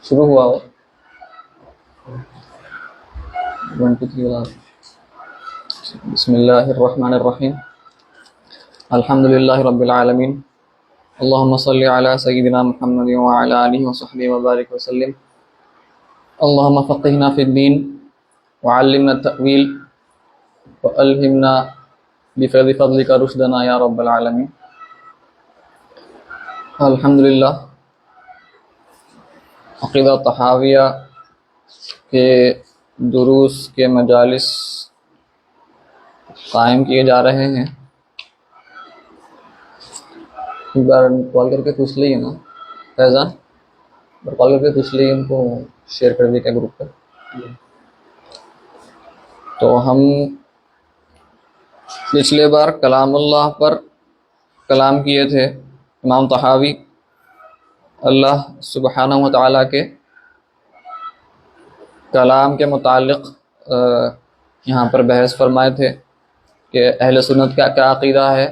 शुरू हुआ हो। 1 2 3 बिस्मिल्लाहिर्रहमानिर्रहीम अल्हम्दुलिल्लाहि रब्बिल आलमीन अल्लाहुम्मा सल्लि अला सय्यिदिना मुहम्मदिन व अला आलिहि व सहबिहि व बारिक व सल्लिम अल्लाहुम्मा फ़क़्क़िहना फ़िद्दीन व अल्लिमना तअवील व अल्हिमना बिफ़ैज़ि फ़ज़लिका रुश्दना या रब्बल आलमीन। अल्हम्दुलिल्लाह, अक़ीदा तहाविया के दुरूस के मजालिस कायम किए जा रहे हैं। एक बार कॉल करके पूछ लीजिए ना फैज़ान, कॉल करके पूछ लीजिए, उनको शेयर कर दिए क्या ग्रुप पर। तो हम पिछले बार कलामुल्लाह पर कलाम किए थे। इमाम तहावी अल्लाह सुब्हानहु व तआला के कलाम के मुतालिक यहाँ पर बहस फरमाए थे कि अहले सुन्नत का क्या अक़ीदा है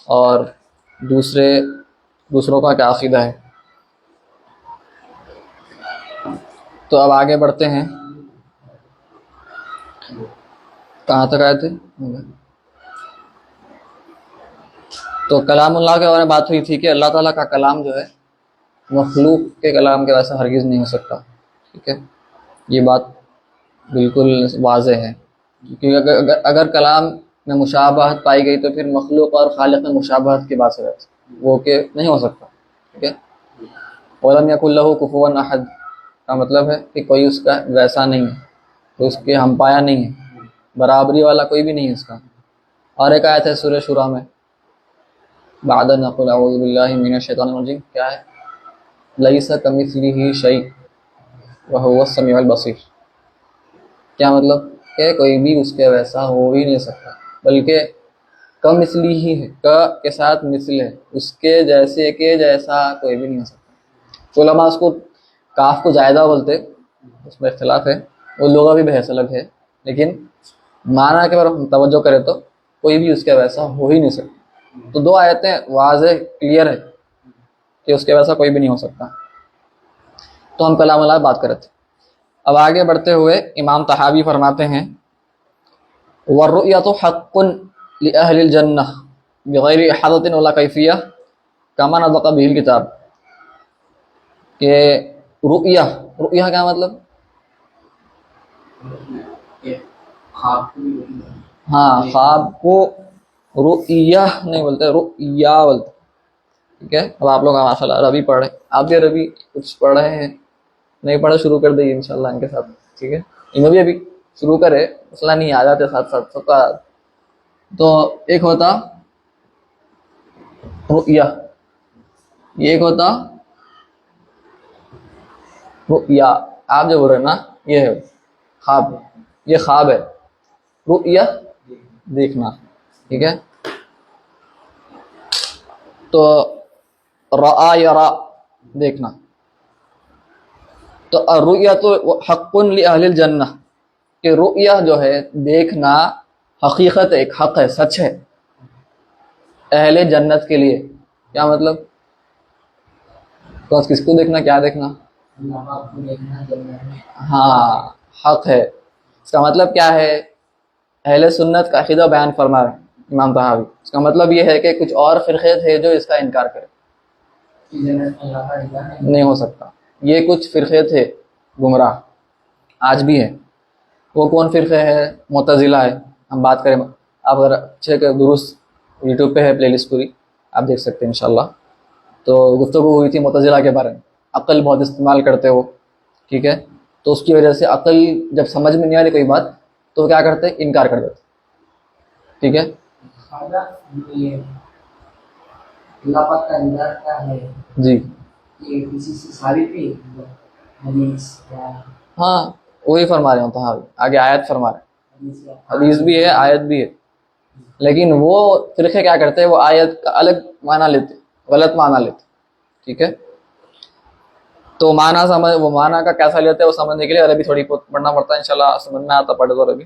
और दूसरों का क्या अक़ीदा है। तो अब आगे बढ़ते हैं। कहाँ तक आए थे? तो कलामुल्लाह के बारे में बात हुई थी कि अल्लाह ताला का कलाम जो है मखलूक के कलाम के वैसा हरगिज़ नहीं हो सकता। ठीक है, ये बात बिल्कुल वाज़ेह है, क्योंकि अगर कलाम में मुशाबहत पाई गई तो फिर मखलूक और खालिक में मुशाबहत की बात है, वो के नहीं हो सकता। ठीक है, वलम यकुल लहू कुफुवन अहद का मतलब है कि कोई उसका वैसा नहीं है, तो उसके हमपाया नहीं है, बराबरी वाला कोई भी नहीं है उसका। और एक आयत है सूरह शुरा में, बाद नक़ुल अऊज़ु बिल्लाहि मिनश शैतानिर रजीम, क्या है? लैसा कमिस्लिही शै व हुवस समीउल बसीर। क्या मतलब? कि कोई भी उसके वैसा हो ही नहीं सकता, बल्कि कम इसलिए ही है, क के साथ मिसल है, उसके जैसे के जैसा कोई भी नहीं हो सकता। उलमा उसको काफ को जायदा बोलते, उसमें इख्तिलाफ है, वो लोग भी बहस अलग है, लेकिन माना के बारे में तवज्जो करें तो कोई भी उसके वैसा हो ही नहीं सकता। तो दो आयतें वाज़ेह क्लियर है कि उसके वैसा कोई भी नहीं हो सकता। तो हम कलामुल्लाह बात कर रहे थे। अब आगे बढ़ते हुए इमाम तहावी फरमाते हैं, वर्रुयतु हक़्क़ुन लि अहलिल जन्नह बिग़ैरि इहाततिन वला कैफिय्या कमा नतक़ बिहिल किताब। के रुया क्या मतलब? हाँ, ख्वाब को रुया नहीं बोलते, रुया बोलते। ठीक है, अब आप लोग माशाल्लाह अरबी पढ़ रहे, आप भी अरबी कुछ पढ़ रहे हैं, नहीं पढ़ा शुरू कर देंगे इंशाल्लाह इनके साथ। ठीक है, इन्हें भी अभी शुरू करे, मसला नहीं, आ जाते साथ साथ सबका। तो एक होता रुया, ये एक होता रुया। आप जो बोल रहे हैं ना, ये है ख्वाब, ये ख्वाब है। रुया देखना। ठीक है, तो रआ यरा देखना। तो रुया तो हक़्क़ुन लि अहलिल जन्नह, कि रुया जो है देखना हकीकत है, एक हक है, सच है अहले जन्नत के लिए। क्या मतलब? तो किसको देखना, क्या देखना? हाँ, हक है। इसका मतलब क्या है? अहले सुन्नत का अक़ीदा बयान फरमा रहे हैं इमाम तहावी। इसका मतलब ये है कि कुछ और फ़िरक़े थे जो इसका इनकार करें, नहीं हो सकता। ये कुछ फ़िरक़े थे गुमराह, आज भी है। वो कौन फ़िरक़े है? मुतज़िला है। हम बात करें, आप अगर अच्छे के दुरुस्त यूट्यूब पे है प्लेलिस्ट पूरी, आप देख सकते हैं इंशाल्लाह। तो गुफ्तगू हुई थी मुतज़िला के बारे में, अक़ल बहुत इस्तेमाल करते हो। ठीक है, तो उसकी वजह से अक़ल जब समझ में नहीं आ रही कोई बात, तो क्या करते? इनकार कर देते। ठीक है, जी हाँ, वही फरमा रहे हो तहावी, आगे आयत फरमा रहे, हदीस भी है, आयत भी है। लेकिन वो फ़िरक़े क्या करते हैं? वो आयत का अलग माना लेते, गलत माना लेते। ठीक है, तो माना समझ, वो माना का कैसा लेते हैं वो समझने के लिए अरबी थोड़ी बहुत पढ़ना पड़ता है, इंशाल्लाह समझ में आता पढ़े तो अरबी।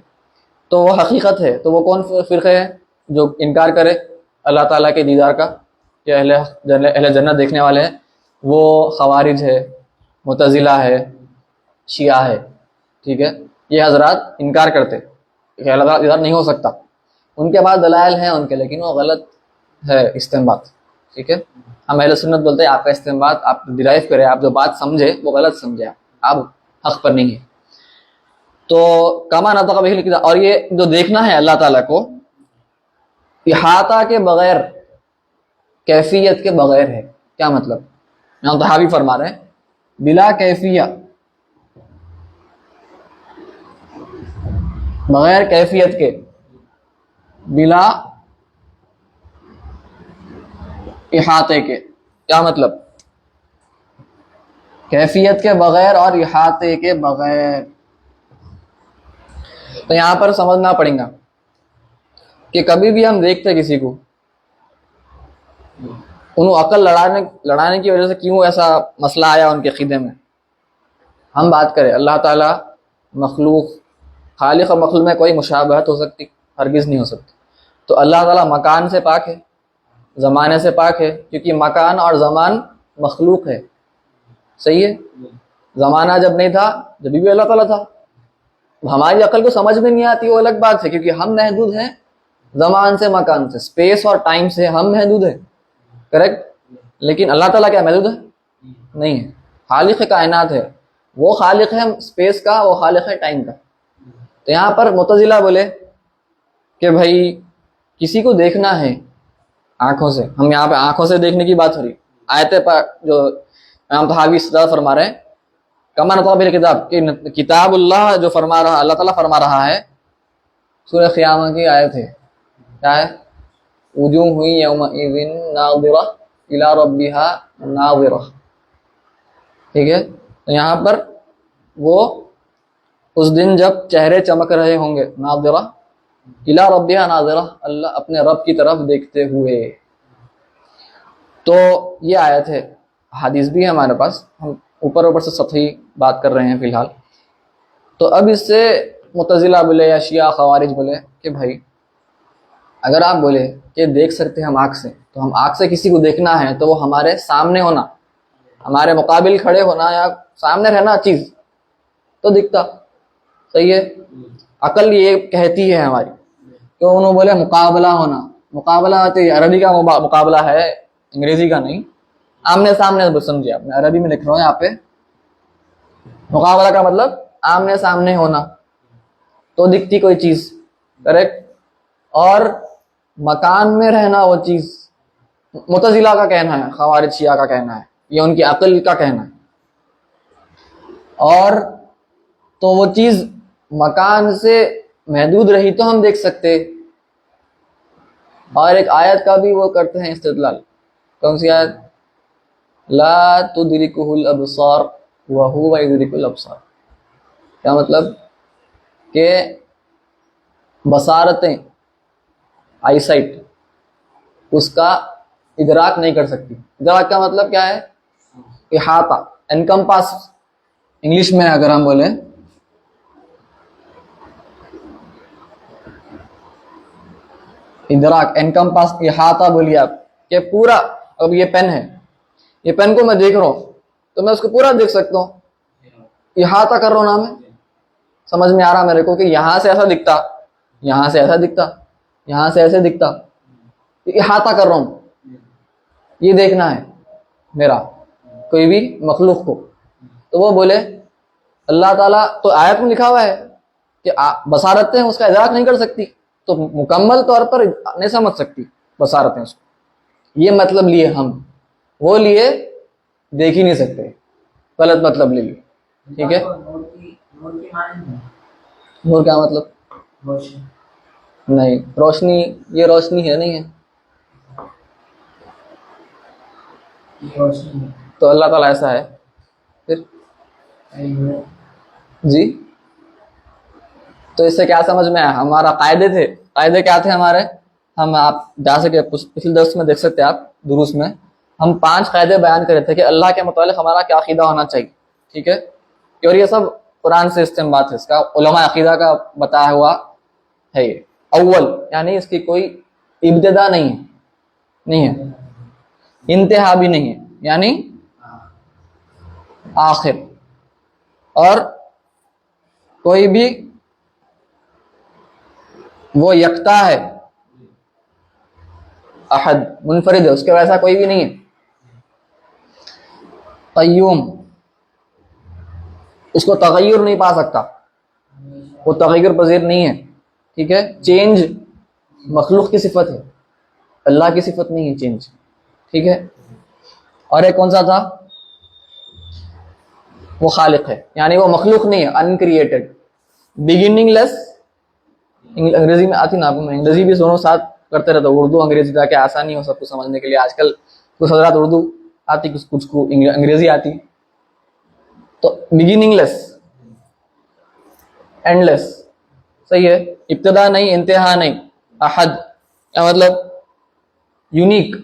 तो वो हकीकत है। तो वो कौन फ़िरक़े है जो इनकार करे अल्लाह ताला के दीदार का, कि अहले जन्नत देखने वाले हैं? वो ख़वारिज है, मुतजिला है, शिया है, ठीक है, ये हजरात इनकार करते कि अल्लाह ताला इधर नहीं हो सकता। उनके पास दलाइल हैं उनके, लेकिन वो गलत है इस्तेंबात, ठीक है। हम अहले सुन्नत बोलते हैं आपका इस्तेंबात आप डिराइव करें, आप जो बात समझे वो गलत समझे, आप हक पर नहीं है। तो कमा नतक़ बिहिल किताब, और ये जो देखना है अल्लाह ताला को इहाता के बगैर, कैफियत के बगैर है। क्या मतलब? यहाँ तहावी फरमा रहे हैं बिला कैफिया, बगैर कैफियत के, बिला इहाते के। क्या मतलब? कैफियत के बगैर और इहाते के बगैर। तो यहां पर समझना पड़ेगा कि कभी भी हम देखते किसी को, उन अकल लड़ाने की वजह से क्यों ऐसा मसला आया उनके अकीदे में। हम बात करें अल्लाह ताला मखलूक, खालिक और मखलूक में कोई मुशाबहत हो सकती? हरगिज़ नहीं हो सकती। तो अल्लाह ताला मकान से पाक है, ज़माने से पाक है, क्योंकि मकान और ज़मान मखलूक है, सही है। ज़माना जब नहीं था, जब भी अल्लाह ताला था। हमारी अकल को समझ में नहीं आती वो अलग बात है, क्योंकि हम महदूद हैं ज़मान से, मकान से, स्पेस और टाइम से हम महदूद हैं, करेक्ट। लेकिन अल्लाह ताला क्या महदूद है? नहीं है। खालिक कायनात है, वो खालिक है स्पेस का, वो खालिक है टाइम का। तो यहाँ पर मुतजिला बोले कि भाई किसी को देखना है आंखों से, हम यहाँ पे आंखों से देखने की बात हो रही। आयत पर जो इमाम तहावी इस्तेदलाल फरमा रहे हैं कमा नतक़ बिल किताब, कि किताबुल्लाह जो फरमा रहा, अल्लाह ताला फरमा रहा है, सूरह क़ियामा की आयत है, क्या है? वुजूह हुई यौमइज़िन नाज़िरा इला रब्बिहा नाज़िरा, ठीक है। तो यहाँ पर वो उस दिन जब चेहरे चमक रहे होंगे, नाज़िरा इला रब्बिहा नाज़िरा, अल्लाह अपने रब की तरफ देखते हुए। तो ये आयत है, हदीस भी है हमारे पास, हम ऊपर से सतही बात कर रहे हैं फिलहाल। तो अब इससे मुतजिला बोले या शिया खवारिज बोले कि भाई अगर आप बोले कि देख सकते हैं हम आँख से, तो हम आँख से किसी को देखना है तो वो हमारे सामने होना, हमारे मुकाबिल खड़े होना या सामने रहना चीज़ तो दिखता, सही है। अकल ये कहती है हमारी, तो उन्होंने बोले मुकाबला होना, मुकाबला तो अरबी का मुकाबला है, अंग्रेजी का नहीं। आमने सामने समझिए आप, मैं अरबी में लिख रहा हूँ यहाँ पे। मुकाबला का मतलब आमने सामने होना, तो दिखती कोई चीज, करेक्ट। और मकान में रहना वो चीज, मुतजिला का कहना है, खवारिज शिया का कहना है, ये उनकी अकल का कहना है। और तो वो चीज मकान से महदूद रही तो हम देख सकते। और एक आयत का भी वो करते हैं इस्तेदलाल, कौन सी आयत? ला तुदरिकुहुल अबसार व हुवा युदरिकुल अबसार। क्या मतलब? कि बसारतें, आईसाइट, उसका इदराक नहीं कर सकती। इदराक का मतलब क्या है? इहाता, एनकम्पास इंग्लिश में अगर हम बोले, इदराक, एनकम्पास, इहाता बोलिए आप, कि पूरा। अब ये पेन है, ये पेन को मैं देख रहा हूं तो मैं उसको पूरा देख सकता हूँ, इहाता कर रहा हूं ना मैं, समझ में आ रहा मेरे को कि यहां से ऐसा दिखता, यहां से ऐसा दिखता, यहां से ऐसे दिखता, इहाता कर रहा हूं। ये देखना है मेरा कोई भी मखलूक को। तो वो बोले अल्लाह ताला, तो आयत में लिखा हुआ है कि बसारतें उसका इदराक नहीं कर सकती, तो मुकम्मल तौर पर नहीं समझ सकती बसारतें उसको। ये मतलब लिए हम, वो लिए देख ही नहीं सकते, गलत मतलब ले लिए, ठीक है। नूर क्या मतलब? नहीं, रोशनी, ये रोशनी है नहीं है, तो अल्लाह ताला ऐसा है फिर जी। तो इससे क्या समझ में आया? हमारा कायदे थे, कायदे क्या थे हमारे? हम, आप जा सके पिछले दर्स में देख सकते हैं आप, दुरूस में हम 5 कायदे बयान करे थे कि अल्लाह के मुतालिक हमारा क्या अकीदा होना चाहिए, ठीक है। और ये सब कुरान से इस्तेमाल है, इसका उलमा अकीदा का बताया हुआ है ये। अव्वल यानी इसकी कोई इब्तिदा नहीं है, नहीं है, इंतहा भी नहीं है, यानी आखिर, और कोई भी वो यकता है, अहद मुनफरिद है, उसके वैसा कोई भी नहीं है। क़य्यूम, इसको तगय्युर नहीं पा सकता, वो तगय्युर पजीर नहीं है। ठीक है, चेंज मखलूक की सिफत है, अल्लाह की सिफत नहीं है चेंज। ठीक है, और एक कौन सा था, वो खालिक है, यानी वो मखलूक नहीं है, अनक्रिएटेड। बिगिनिंगलेस, अंग्रेजी में आती ना आपको, मैं अंग्रेजी भी दोनों साथ करते रहता हूँ, उर्दू अंग्रेजी, ताकि आसानी हो सबको समझने के लिए। आजकल कुछ हजरात उर्दू आती, कुछ को अंग्रेजी आती। तो बिगिनिंगलेस, एंडलेस, सही है, इब्तिदा नहीं, इंतहा नहीं, अहद क्या मतलब, यूनिक,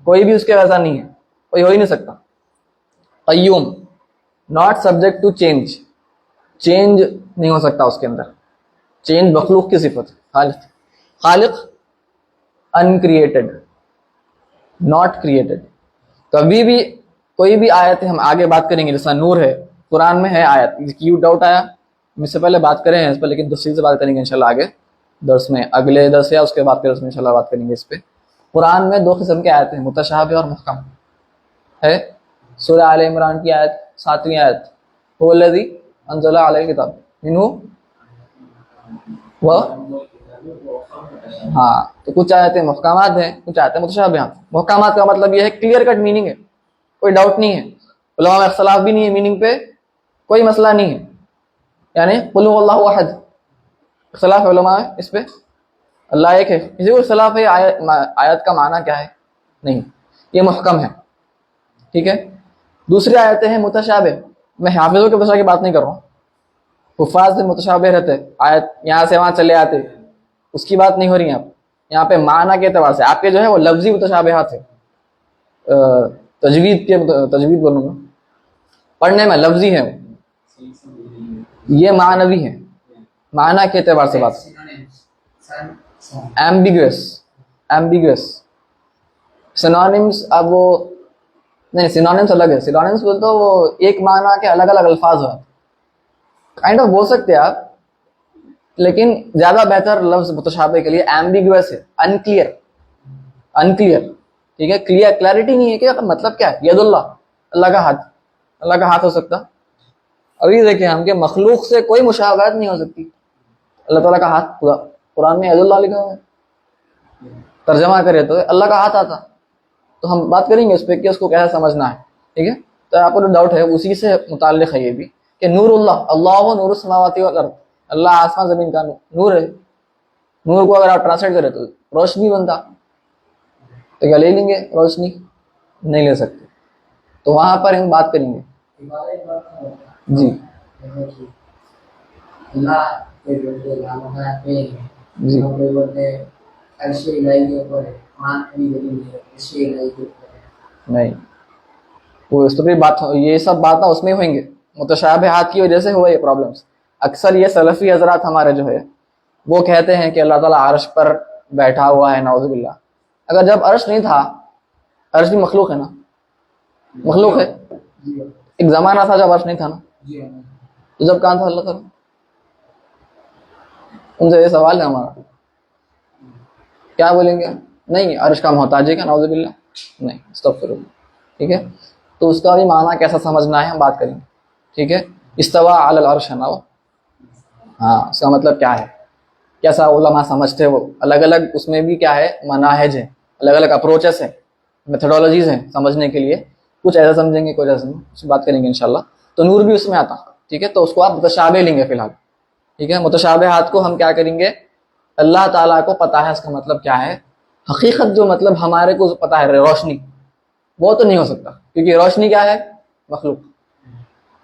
कोई भी उसके वैसा नहीं है, कोई हो ही नहीं सकता। क़य्यूम, not subject to change, change नहीं हो सकता उसके अंदर, चेंज मखलूक की सिफत। खालिक, खालिक अनक्रिएटेड, नॉट क्रिएटेड। कभी भी कोई भी आयत है, हम आगे बात करेंगे, जैसा नूर है, कुरान में है आयत, क्यों डाउट आया, इससे पहले बात करें इस पर, लेकिन दूसरी से बात करेंगे इंशाल्लाह आगे दर्स में, अगले दर्स या उसके बाद के दर्स में इंशाल्लाह बात करेंगे इस पे। कुरान में दो किस्म के आयत हैं, मुतशाबिह और मुहकम है। सूरह आले इमरान की आयत 7वीं आयत, हुवल्लज़ी अंज़ला अलैहिल किताब मिन्हु व, हाँ, तो कुछ आयतें मुहकमात हैं, कुछ आयतें मुतशाबिहात। मुहकमात का मतलब यह है क्लियर कट मीनिंग है, कोई डाउट नहीं है, उलमा में इख्तिलाफ भी नहीं है मीनिंग पे, कोई मसला नहीं है। यानी कुल हुवल्लाहु अहद, इख्तिलाफ है उलमा में इस पे, अल्लाह एक है, किसी को इख्तिलाफ है आयत का माना क्या है, नहीं, ये मुहकम है। ठीक है, दूसरी आयतें हैं मुतशाबिह, मैं हाफिजों के भाषा की बात नहीं कर रहा हूँ, हुफ़ाज़ से मुतशाबिह रहते, आयत यहाँ से वहाँ चले आते, उसकी बात नहीं हो रही है। यहाँ पे माना के एतबार से आपके जो है वो लफ्जी मुतशाबिहात है, तजवीद बोलूँगा, पढ़ने में लफ्जी है, ये मानवी है, माना के एतबार से बात, एम्बिगुअस, एम्बिगुअस। सिनोनिम्स, अब वो नहीं, सिनोनिम्स अलग है, सिनोनिम्स बोलते तो वो एक माना के अलग अलग अल्फाज हो, काइंड ऑफ बोल सकते हैं आप, लेकिन ज्यादा बेहतर लफ्ज मुतशाबिह के लिए एम्बिगुअस है, अनक्लियर, अनक्लियर। ठीक है, क्लियर, क्लैरिटी नहीं है कि मतलब क्या है, यदुल्लाह, अल्लाह का हाथ, अल्लाह का हाथ हो सकता। अभी देखिए हम के मखलूक से कोई मुशाबहत नहीं हो सकती, अल्लाह ताला का हाथ, कुरान में यदुल्लाह लिखा हुआ है, तर्जमा करे तो अल्लाह का हाथ आता। तो हम बात करेंगे उस पर कि उसको कैसे समझना है। ठीक है, तो आपको जो डाउट है उसी से मुताल्लिक है ये भी, कि नूरुल्लाह, अल्लाह नूरुस समावाति वल अर्द, अल्लाह आसमान जमीन का नूर है। नूर को अगर आप ट्रांसलेट करें तो रोशनी बनता, तो क्या ले लेंगे रोशनी, नहीं ले सकते, तो वहां पर हम बात करेंगे। जी नहीं, वो इस तो भी बात, ये सब बात ना उसमें होंगे, मुतशाबिहात की वजह से हुआ ये प्रॉब्लम्स। अक्सर ये सलफी हजरात हमारे जो है वो कहते हैं कि अल्लाह ताला अर्श पर बैठा हुआ है, नाउज़ुबिल्लाह। अगर जब अर्श नहीं था, अर्श भी मखलूक है ना, मखलूक है, एक जमाना था जब अर्श नहीं था ना, तो जब कहाँ था अल्लाह ताला? उनसे ये सवाल है हमारा, क्या बोलेंगे? नहीं, अर्श का मोहताज है क्या, नाउज़ुबिल्लाह? नहीं, अस्तग़फिरुल्लाह। ठीक है, तो उसका भी माना कैसा समझना है हम बात करेंगे। ठीक है, इस्तवा अलल अर्श है ना वो, हाँ, उसका मतलब क्या है, कैसा उलमा समझते हैं, वो अलग अलग उसमें भी क्या है, मनाहिज है, अलग अलग अप्रोचेस है, मेथोडोलॉजीज हैं समझने के लिए, कुछ ऐसा समझेंगे कुछ ऐसा, उसकी बात करेंगे इंशाल्लाह। तो नूर भी उसमें आता। ठीक है, तो उसको आप मुतशाबिह लेंगे फिलहाल। ठीक है, मुतशाबिहात को हम क्या करेंगे, अल्लाह ताला को पता है इसका मतलब क्या है, हकीकत जो मतलब हमारे को पता है, रोशनी, वो तो नहीं हो सकता, क्योंकि रोशनी क्या है, मखलूक,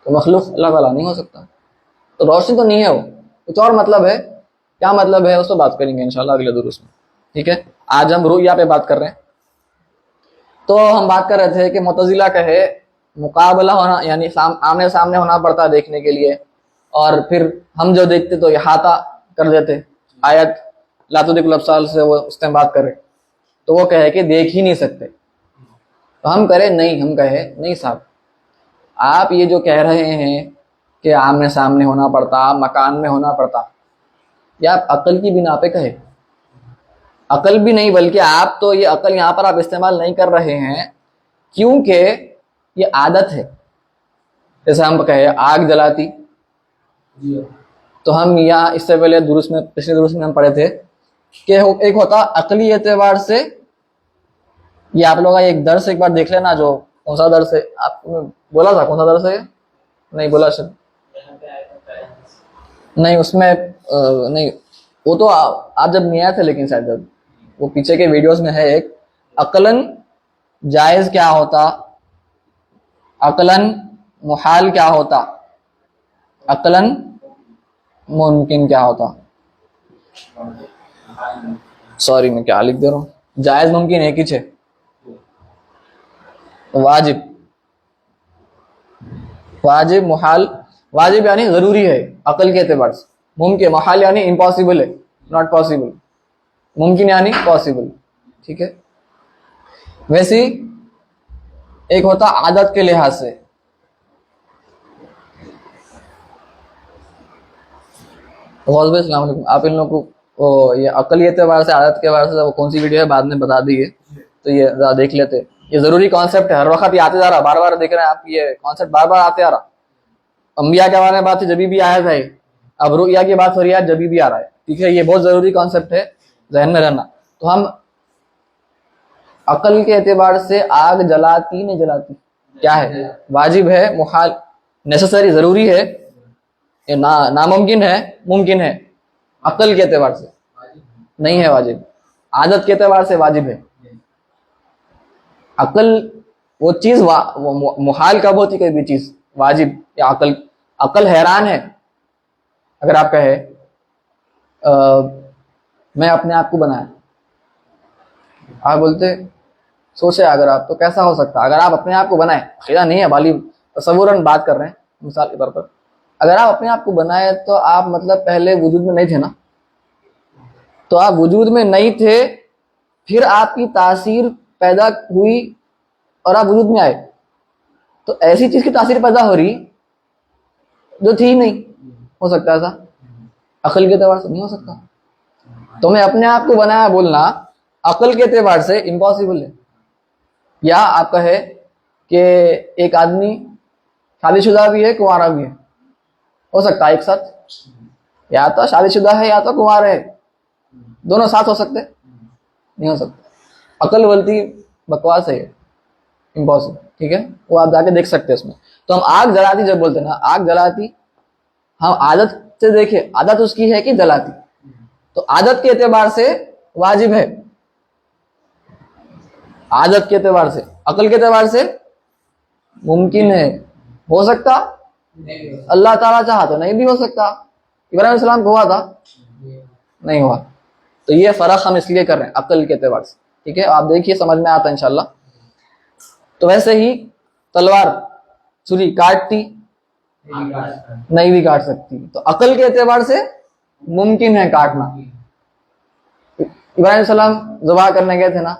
तो मखलूक अल्लाह ताला नहीं हो सकता, तो रोशनी तो नहीं है, वो कुछ और मतलब है। क्या मतलब है उसको बात करेंगे इंशाल्लाह अगले दुरूस में। ठीक है, आज हम रुया पे बात कर रहे हैं। तो हम बात कर रहे थे कि मुतज़िला कहे मुकाबला होना, यानी आमने सामने होना पड़ता है देखने के लिए, और फिर हम जो देखते तो इहाता कर देते, आयत ला तुद्रिकुल अब्सार से वो इस्तेमाल करे, तो वो कहे कि देख ही नहीं सकते। तो हम करें नहीं, हम कहे नहीं साहब, आप ये जो कह रहे हैं कि आमने सामने होना पड़ता, मकान में होना पड़ता, या आप अकल की बिना पे कहे? अकल भी नहीं, बल्कि आप तो ये अकल यहाँ पर आप इस्तेमाल नहीं कर रहे हैं क्योंकि ये आदत है। जैसे हम कहे आग जलाती, तो हम यहाँ इससे पहले दुरुस्त में, पिछले दुरुस्त में हम पढ़े थे कि एक होता अकली एतबार से, ये आप लोग एक दर्स एक बार देख लेना, जो कौन सा दर्स है आपने बोला था, कौन सा दर्स है? नहीं बोला शायद, नहीं उसमें नहीं, वो तो आप जब नहीं आए थे, लेकिन शायद जब वो पीछे के वीडियोस में है एक, अकलन जायज क्या होता, अकलन मुहाल क्या होता, अकलन मुमकिन क्या होता। सॉरी मैं क्या लिख दे रहा हूँ, जायज मुमकिन एक ही है, वाजिब, वाजिब मुहाल, वाजिब यानी जरूरी है अकल के एतबार से, मुमकिन मुहाल यानी इम्पॉसिबल है, नॉट पॉसिबल, मुमकिन यानी पॉसिबल। ठीक है, वैसे एक होता आदत के लिहाज से, आप इन लोगों को ये अकली एतबार से, आदत के बारे से वो कौन सी वीडियो है बाद में बता दी है, तो ये देख लेते। ये जरूरी कॉन्सेप्ट है, हर वक्त ये आते जा रहा, बार बार देख रहे हैं आप, ये कॉन्सेप्ट बार बार आते आ रहा। अंबिया के बारे में बात जब भी आया था, अब रुया की बात हो रही है जब भी आ रहा है। ठीक है, ये बहुत जरूरी कॉन्सेप्ट है, जहन में रहना। तो हम अकल के एतबार से आग जलाती नहीं जलाती क्या है, वाजिब है, मुहाल नेसेसरी जरूरी है, ये नामुमकिन है, मुमकिन है। अकल के एतबार से नहीं है वाजिब, आदत के एतबार से वाजिब है। अकल वो चीज मुहाल कब होती, कोई भी चीज वाजिब या अकल, अकल हैरान है। अगर आप कहे मैं अपने आप को बनाया, आप बोलते सोचे अगर आप, तो कैसा हो सकता है अगर आप अपने आप को बनाए, खिला नहीं है बाली, तसव्वुरन बात कर रहे हैं मिसाल के तौर पर, अगर आप अपने आप को बनाए तो आप मतलब पहले वजूद में नहीं थे ना, तो आप वजूद में नहीं थे, फिर आपकी तासीर पैदा हुई और आप वजूद में आए, तो ऐसी चीज की तासीर पैदा हो रही जो थी नहीं, हो सकता ऐसा? अकल के एतबार से नहीं हो सकता। तो मैं अपने आप को बनाया बोलना अकल के एतबार से इम्पॉसिबल है। या आप कहे कि एक आदमी शादीशुदा भी है, कुंवारा भी है, हो सकता है एक साथ, या तो शादीशुदा है या तो कुंवारा है, दोनों साथ हो सकते? नहीं हो सकता। अकल बोलती बकवास है, इम्पॉसिबल। ठीक है, वो आप जाके देख सकते हैं उसमें। तो हम आग जलाती जब बोलते ना, आग जलाती, हम आदत से देखे, आदत उसकी है कि जलाती, तो आदत के एतबार से वाजिब है, आदत के एतबार से। अकल के एतबार से मुमकिन है, हो सकता अल्लाह ताला चाहा तो नहीं भी हो सकता। इब्राहिम अलैहिस्सलाम को हुआ था, नहीं हुआ। तो ये फर्क हम इसलिए कर रहे हैं अकल के एतबार से। ठीक है, आप देखिए समझ में आता है इंशाल्लाह। तो वैसे ही तलवार छुरी काटती नहीं भी काट सकती, तो अकल के एतबार से मुमकिन है काटना। इब्राहिम सलाम ज़बह करने गए थे ना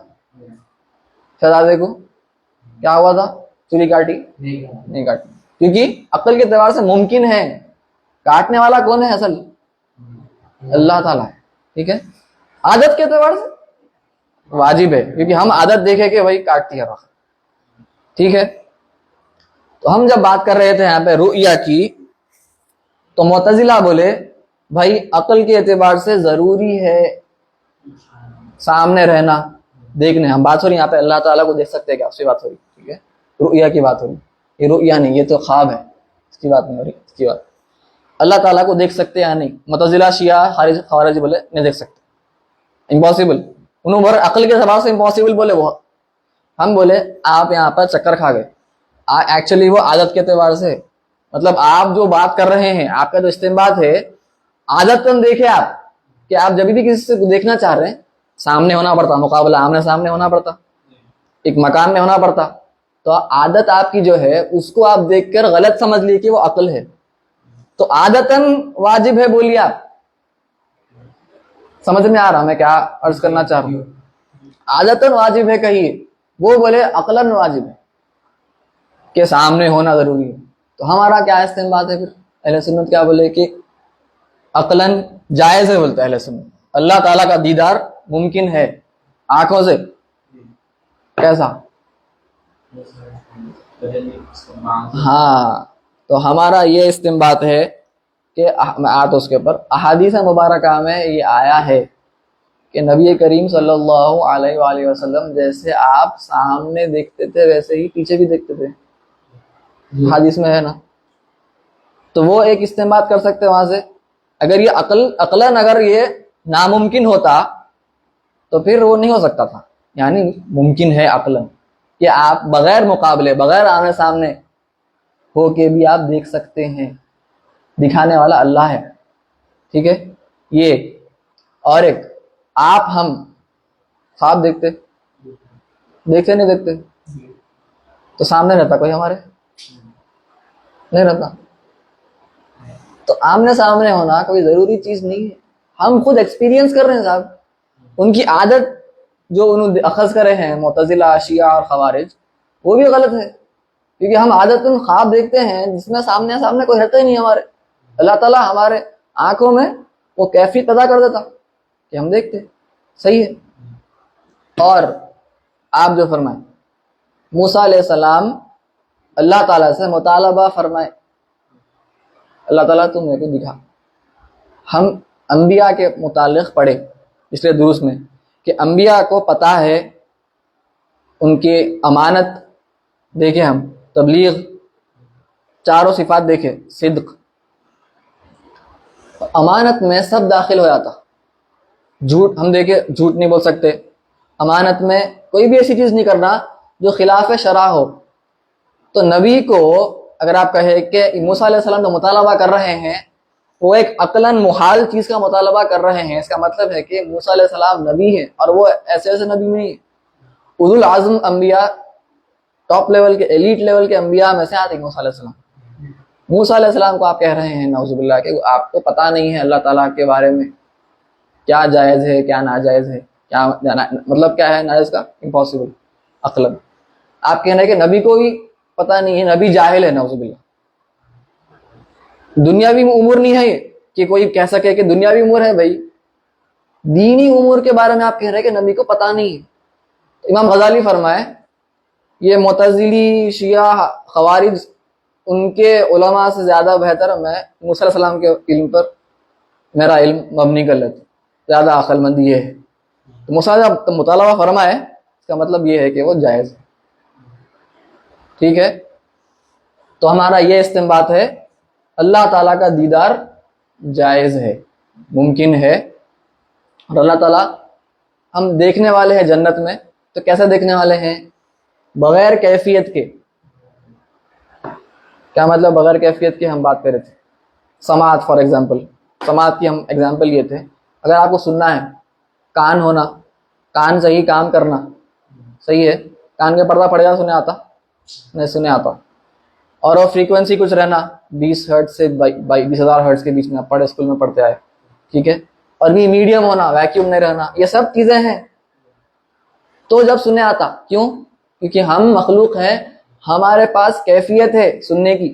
शहजादे को, क्या हुआ था? छुरी काटी नहीं काटी, क्योंकि अकल के एतबार से मुमकिन है। काटने वाला कौन है? असल अल्लाह ताला है। ठीक है, आदत के एतबार से वाजिब है, क्योंकि हम आदत देखे कि वही काटती है वक्त। ठीक है, तो हम जब बात कर रहे थे यहाँ पे रुया की, तो मुतजिला बोले भाई अकल के एतबार से जरूरी है सामने रहना, देखने। हम बात हो रही यहाँ पे अल्लाह ताला को देख सकते हैं क्या, उसकी बात हो रही। ठीक है, रुया की बात हो रही, ये रुया नहीं, ये तो ख्वाब है, इसकी बात नहीं हो रही। इसकी बात अल्लाह ताला को देख सकते या नहीं, मुतजिला शिया खारिज बोले नहीं देख सकते, इम्पॉसिबल। उन्होंने अकल के एतबार से इम्पॉसिबल बोले वो, हम बोले आप यहाँ पर चक्कर खा गए। एक्चुअली वो आदत के एतबार से, मतलब आप जो बात कर रहे हैं, आपका जो इस्तेमाल है, आदतन देखे आप कि आप जब भी किसी से देखना चाह रहे हैं, सामने होना पड़ता, मुकाबला आमने सामने होना पड़ता, एक मकान में होना पड़ता, तो आदत आपकी जो है उसको आप देखकर गलत समझ लिए कि वो अकल है, तो आदतन वाजिब है। बोलिए आप, समझ में आ रहा मैं क्या अर्ज करना चाह रहा हूँ? आदतन वाजिब है कहिए, वो बोले अकलन वाजिब है। के सामने होना जरूरी है। तो हमारा क्या इस्तेमाल है फिर? अहले सुन्नत क्या बोले कि अकलन जायज है, बोलते अहले सुन्नत। अल्लाह ताला का दीदार मुमकिन है आंखों से। कैसा? हाँ, तो हमारा ये इस्तेमाल है कि मैं आता उसके ऊपर अहादीस मुबारका में ये आया है कि नबी करीम सल्लल्लाहु अलैहि वसल्लम जैसे आप सामने देखते थे वैसे ही पीछे भी देखते थे, हदीस में है ना। तो वो एक इस्तेमाल कर सकते हैं वहां से। अगर ये अकलन अगर ये नामुमकिन होता तो फिर वो नहीं हो सकता था। यानी मुमकिन है अकलन कि आप बगैर मुकाबले, बगैर आमने सामने हो के भी आप देख सकते हैं। दिखाने वाला अल्लाह है, ठीक है। ये और एक, आप हम ख्वाब देखते नहीं देखते? तो सामने रहता कोई हमारे? नहीं रहता। तो आमने सामने होना कोई जरूरी चीज नहीं है, हम खुद एक्सपीरियंस कर रहे हैं साहब। उनकी आदत जो उन्होंने अखज करे हैं मुतजिला, शिया और खवारिज, वो भी गलत है, क्योंकि हम आदतन ख्वाब देखते हैं जिसमें सामने सामने कोई रहता ही नहीं हमारे। अल्लाह ताला हमारे आंखों में वो कैफियत पैदा कर देता कि हम देखते। सही है। और आप जो फरमाए मूसा अलैहिस्सलाम अल्लाह ताला से मुतालबा फरमाए, अल्लाह ताला तुम मेरे को दिखा। हम अंबिया के मुतालिक पढ़े पिछले दुरूस में कि अंबिया को पता है, उनकी अमानत देखे, हम तबलीग, चारों सिफात देखे, सिद्क, अमानत में सब दाखिल हो जाता। झूठ हम देखे, झूठ नहीं बोल सकते। अमानत में कोई भी ऐसी चीज नहीं करना जो खिलाफ शरा हो। तो नबी को अगर आप कहे कि मूसा अलैहिस्सलाम तो मुतालबा कर रहे हैं, वो एक अकलन मुहाल चीज का मुतालबा कर रहे हैं, इसका मतलब है कि मूसा अलैहिस्सलाम नबी है, और वो ऐसे ऐसे नबी नहीं, उलुल आज़म अंबिया, टॉप लेवल के, एलीट लेवल के अंबिया में से आते मूसा अलैहिस्सलाम। मूसा अलैहिस्सलाम को आप कह रहे हैं नाउजुबिल्लाह के आपको पता नहीं है अल्लाह ताला के बारे में, क्या जायज है क्या नाजायज है, क्या मतलब क्या है नाजायज का, इम्पॉसिबल अकलन। आप कह रहे हैं कि नबी को भी पता नहीं है, नबी जाहिल है नाउजुबिल्लाह। दुनियावी उम्र नहीं है कि कोई कह सके कि दुनियावी उम्र है, भाई दीनी उम्र के बारे में आप कह रहे हैं कि नबी को पता नहीं है। इमाम गजाली फरमाए ये मुतज़िली, शिया, खवारिज, उनके उलमा से ज्यादा बेहतर मैं मूसा अलैहिस्सलाम के इल्म पर मेरा इल्म मबनी कर लेता, ज्यादा अक्लमंद ये है। तो मूसा जब मुतालबा फरमाए इसका मतलब ये है कि वो जायज है, ठीक है। तो हमारा ये इस्तिंबात है अल्लाह ताला का दीदार जायज है, मुमकिन है। और अल्लाह ताला हम देखने वाले हैं जन्नत में, तो कैसे देखने वाले हैं? बगैर कैफियत के। क्या मतलब बगैर कैफियत के? हम बात कर रहे थे समात, फॉर एग्जाम्पल समात की हम एग्जाम्पल लिए थे। अगर आपको सुनना है, कान होना, कान से ही काम करना, सही है। कान के पर्दा पड़ जाता, सुने आता नहीं, सुने आता। और वो फ्रीक्वेंसी कुछ रहना 20 हर्ट्ज से 20,000 हर्ट्ज के बीच में, आप पढ़े स्कूल में पढ़ते आए, ठीक है। और भी मीडियम होना, वैक्यूम नहीं रहना, ये सब चीजें हैं। तो जब सुने आता, क्यों? क्योंकि हम मखलूक हैं, हमारे पास कैफियत है सुनने की।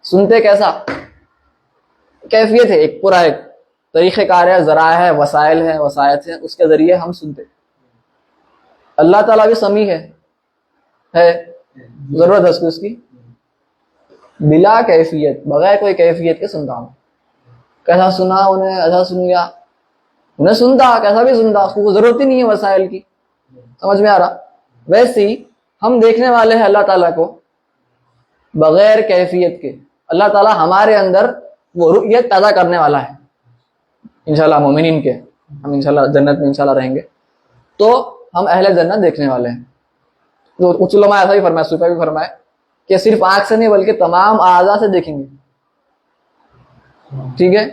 सुनते कैसा? कैफियत है, एक पूरा एक तरीक़ेकार है, ज़रा है, वसाइल है, वसायत है, उसके जरिए हम सुनते। अल्लाह ताला भी समी है, जरूरत है उसकी बिला कैफियत, बगैर कोई कैफियत के सुनता हूँ। कैसा सुना उन्हें, ऐसा सुन लिया, उन्हें सुनता, कैसा भी सुनता, उसको जरूरत ही नहीं है वसाइल की। समझ में आ रहा? वैसे ही हम देखने वाले हैं अल्लाह ताला को बगैर कैफियत के। अल्लाह ताला हमारे अंदर वो रुयत पैदा करने वाला है इंशाल्लाह। मोमिनीन के हम इंशाल्लाह जन्नत में इंशाल्लाह रहेंगे, तो हम अहले जन्नत देखने वाले हैं। तो कुछ उलमा ऐसा भी फरमाए, सूफी भी फरमाए कि सिर्फ आंख से नहीं बल्कि तमाम आज़ा से देखेंगे, ठीक है।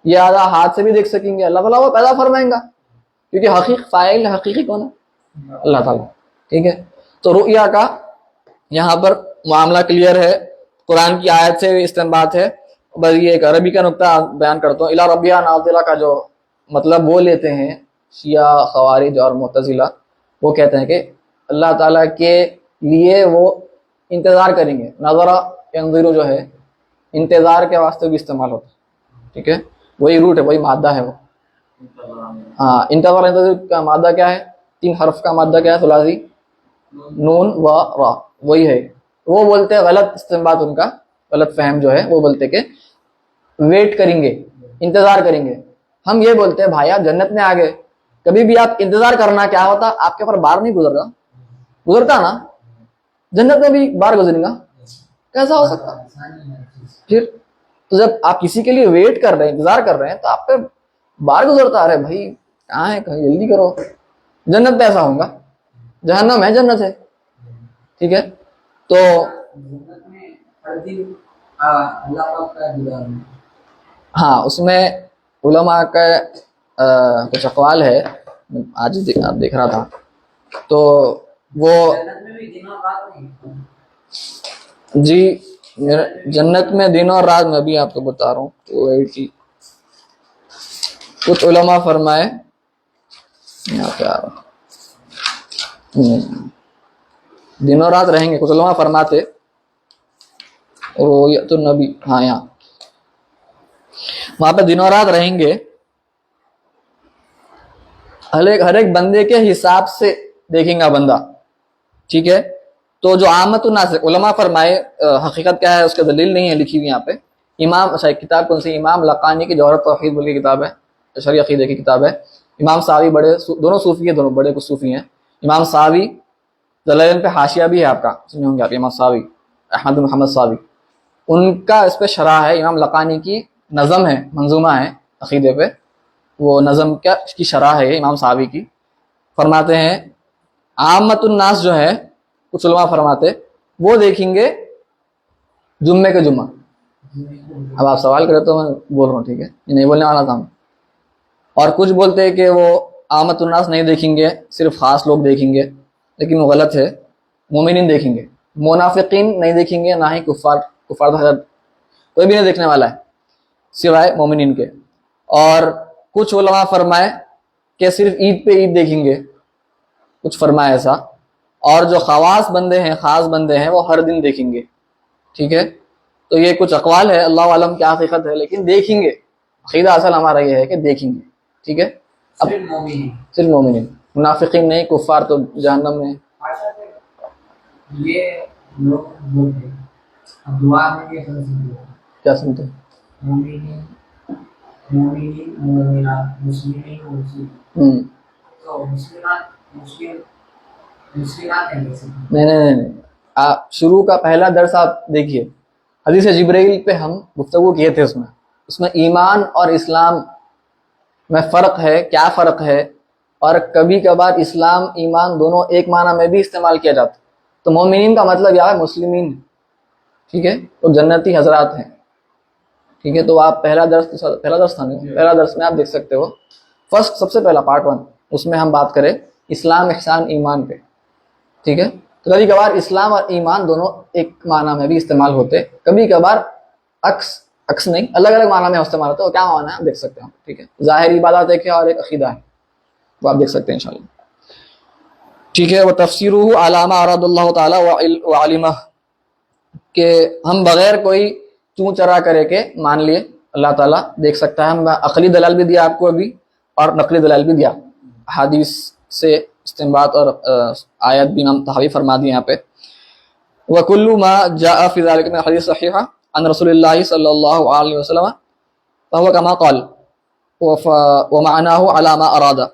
ये आज़ा हाथ से भी देख सकेंगे, अल्लाह ताला वो पैदा फरमाएंगा, क्योंकि हकीक फाइल हकीकी कौन है? अल्लाह ताला, ठीक है। तो रुया का यहाँ पर मामला क्लियर है, कुरान की आयत से इस्तेंबात है। बस ये एक अरबी का नुक्ता बयान करता हूँ। इला रब्बिया नाज़िला का जो मतलब वो लेते हैं शिया, खवारिज और मुतज़िला, वो कहते हैं कि अल्लाह ताला के लिए वो इंतजार करेंगे। नज़रा यंज़ुरु जो है इंतजार के वास्ते भी इस्तेमाल होता है, ठीक है, वही रूट है, वही मादा है वो। हाँ, इंतजार का मादा क्या है, 3 हर्फ का मादा क्या है, सुलासी, नून व रा, वही है। वो बोलते हैं गलत इस्तेमाल, उनका गलत फहम जो है, वो बोलते के वेट करेंगे, इंतजार करेंगे। हम ये बोलते हैं भाई आप जन्नत में आ गए, कभी भी आप इंतजार करना, क्या होता, आपके ऊपर बार नहीं गुजरता, गुजरता ना, जन्नत में भी बार गुजरेगा, कैसा हो सकता फिर? तो जब आप किसी के लिए वेट कर रहे हैं, इंतजार कर रहे हैं, तो आप पे बार गुजरता, अरे भाई कहाँ है, कहीं जल्दी करो। जन्नत पे ऐसा होगा, जहन्नम है, जन्नत है, ठीक है। तो जन्नत में हर दिन अल्लाह पाक का दीदार है। हाँ, उसमें उलमा का कुछ अक़वाल है, आज आप देख रहा था, तो वो जन्नत में भी दिन और रात नहीं। जी, जन्नत में दिन और रात में भी आपको बता रहा हूँ, तो वही चीज कुछ उलमा फरमाए, यहाँ पे आ रहा, दिन और रात रहेंगे, कुछ उलमा फरमाते, और तो नबी, हाँ यहाँ वहां पे दिन और रात रहेंगे, हर एक बंदे के हिसाब से देखेंगे बंदा, ठीक है। तो जो आमतुन्नास उलमा फरमाए, हकीकत क्या है उसका दलील नहीं है लिखी हुई यहाँ पे। इमाम, अच्छा किताब कौन सी, इमाम लकानी की जौहरत तौहीद बोल की किताब है, शरई अकीदे की किताब है। इमाम सावी बड़े दोनों सूफी है, दोनों बड़े कुछ सूफी हैं। इमाम सावी दलाइल पे हाशिया भी है, आपका सुने होंगे आप, इमाम सावी अहमद मोहम्मद सावी, उनका इस पे शरह है। इमाम लकानी की नज़म है, मंजूमा है अकीदे पे, वो नज़म क्या की शरह है इमाम सावी की। फरमाते हैं आमतुन्नास जो है, कुछ उलमा फरमाते वो देखेंगे जुम्मे के जुम्मा। अब आप सवाल करें तो मैं बोल रहा हूँ, ठीक है, ये नहीं बोलने वाला था हम। और कुछ बोलते हैं कि वो आमतुन्नास नहीं देखेंगे, सिर्फ खास लोग देखेंगे, लेकिन वो गलत है, मोमिनीन देखेंगे, मुनाफिकीन नहीं देखेंगे, ना ही कुफार, कुफार कोई भी नहीं देखने वाला है सिवाय मोमिनीन के। और कुछ उलमा फरमाए कि सिर्फ ईद पे ईद देखेंगे, कुछ फरमाए ऐसा। और जो खवास बंदे हैं, खास बंदे हैं, वो हर दिन देखेंगे, ठीक है। तो ये कुछ अक़वाल है, अल्लाह आलम क्या हकीकत है, लेकिन देखेंगे, अक़ीदा असल हमारा ये है कि देखेंगे, ठीक है। अब सिर्फ मोमिनीन, मुनाफिकीन नहीं, कुफार तो जहन्नम में। ये लोग बोलते हैं, अब दुआ में ये क्या सुनते हैं, मोमिनीन मोमिनीन मोमिनात मुस्लिमीन मुस्लिम, तो मुस्लिमात मुस्लिम मुस्लिमात है। नहीं, आप शुरू का पहला दर्स आप देखिए, हदीस जिब्राइल पे हम गुफ्तगू किए थे, उसमें ईमान और इस्लाम में फ़र्क है, क्या फ़र्क है। और कभी कभार इस्लाम ईमान दोनों एक माना में भी इस्तेमाल किया जाता है। तो मोमिनीन का मतलब यह है मुस्लिमीन, ठीक है, तो जन्नती हजरात हैं, ठीक है। तो आप पहला दर्स था नहीं, पहला दर्स में आप देख सकते हो, फर्स्ट सबसे पहला पार्ट 1, उसमें हम बात करें इस्लाम इहसान ईमान पे, ठीक है। तो कभी कभार इस्लाम और ईमान दोनों एक माना में भी इस्तेमाल होते, कभी कभार अक्स नहीं, अलग अलग माना में इस्तेमाल होते हैं। क्या माना है आप देख सकते हो, ठीक है। ज़ाहिर इबादत एक है और एक अकीदा है, वो आप देख सकते हैं इंशाल्लाह, ठीक है। वह तफसीरुहु अलामा अरादुल्लाह ताला व अलिमह, के हम बगैर कोई चूँ चरा करे के मान लिए अल्लाह ताला देख सकता है। हम अकली दलाल भी दिया आपको अभी, और नकली दलाल भी दिया, हदीस से इस्तिंबात और आयत भी हम तहावी फरमा दिए यहाँ पे। वकुल्लु मा जाअ फी ज़ालिका मिन हदीस सहीहा अन रसूलिल्लाह सल्लल्लाहु अलैहि वसल्लम फहुवा कमा क़ाल व मअनाहु अला मा अरादा,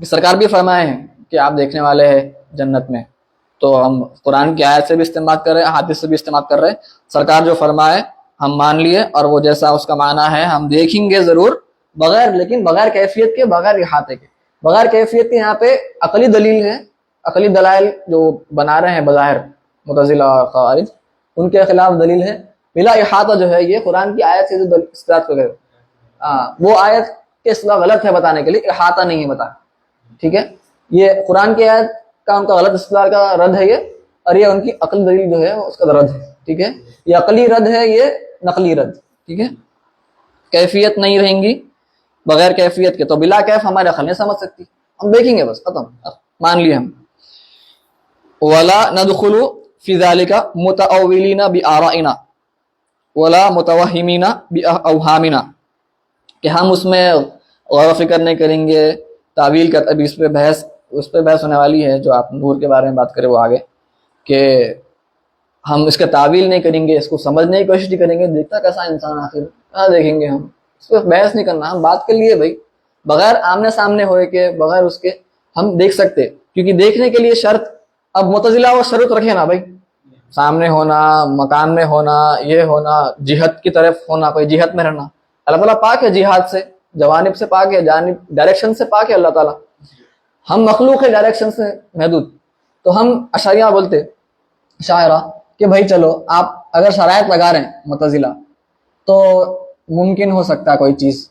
सरकार भी फरमाए हैं कि आप देखने वाले हैं जन्नत में। तो हम कुरान की आयत से भी इस्तेमाल कर रहे हैं, हदीस से भी इस्तेमाल कर रहे हैं। सरकार जो फरमाए हम मान लिए, और वो जैसा उसका माना है हम देखेंगे ज़रूर, बगैर, लेकिन बगैर कैफियत के, बगैर इहाते के, बगैर कैफियत के। यहाँ पे अकली दलील है, अकली दलाइल जो बना रहे हैं बज़ाहिर मुतज़िला और ख़वारिज, उनके खिलाफ दलील है। बिला इहाता जो है ये कुरान की आयत से जो इस्तेमाल कर गए, वो आयत के इस्तेमाल गलत है बताने के लिए, इहाता नहीं है बताना, ठीक है। ये कुरान की आयत का उनका गलत इस्तेमाल का रद्द है ये, और ये उनकी अकली दलील जो है उसका रद्द है, ठीक है। ये अकली रद्द है, ये नकली रद्द, ठीक है। कैफियत नहीं रहेंगी, बगैर कैफियत के, तो बिला कैफ हमारे अकल नहीं समझ सकती, हम देखेंगे बस, खत्म, मान लिए हम। वला नदखुलु फी ज़ालिका मुतअव्विलीना बि आराइना वला मुतवहिमीना बि अवहामिना, कि हम उसमें गौर फिक्र नहीं करेंगे, तावील कर, अभी उस पर बहस होने वाली है जो आप नूर के बारे में बात करें वो आगे, कि हम इसका तावील नहीं करेंगे, इसको समझने की कोशिश नहीं करेंगे, देखता कैसा इंसान आखिर, कहाँ देखेंगे हम, इस पर बहस नहीं करना, हम बात कर लिए भाई, बगैर आमने सामने होए के, बगैर उसके हम देख सकते, क्योंकि देखने के लिए शर्त, अब मुतजिला वो शर्त रखे ना भाई, सामने होना, मकान में होना, ये होना, जिहत की तरफ होना, कोई जिहत में रहना, अल्लाह ताला पाक है जिहाद से, जवानिब से पाक है, जानिब डायरेक्शन से पाक है अल्लाह ताला, हम मखलूक है डायरेक्शन से महदूद। तो हम अशरिया बोलते शायरा कि भाई चलो आप अगर शरायत लगा रहे हैं मुतजिला, तो मुमकिन हो सकता है कोई चीज़,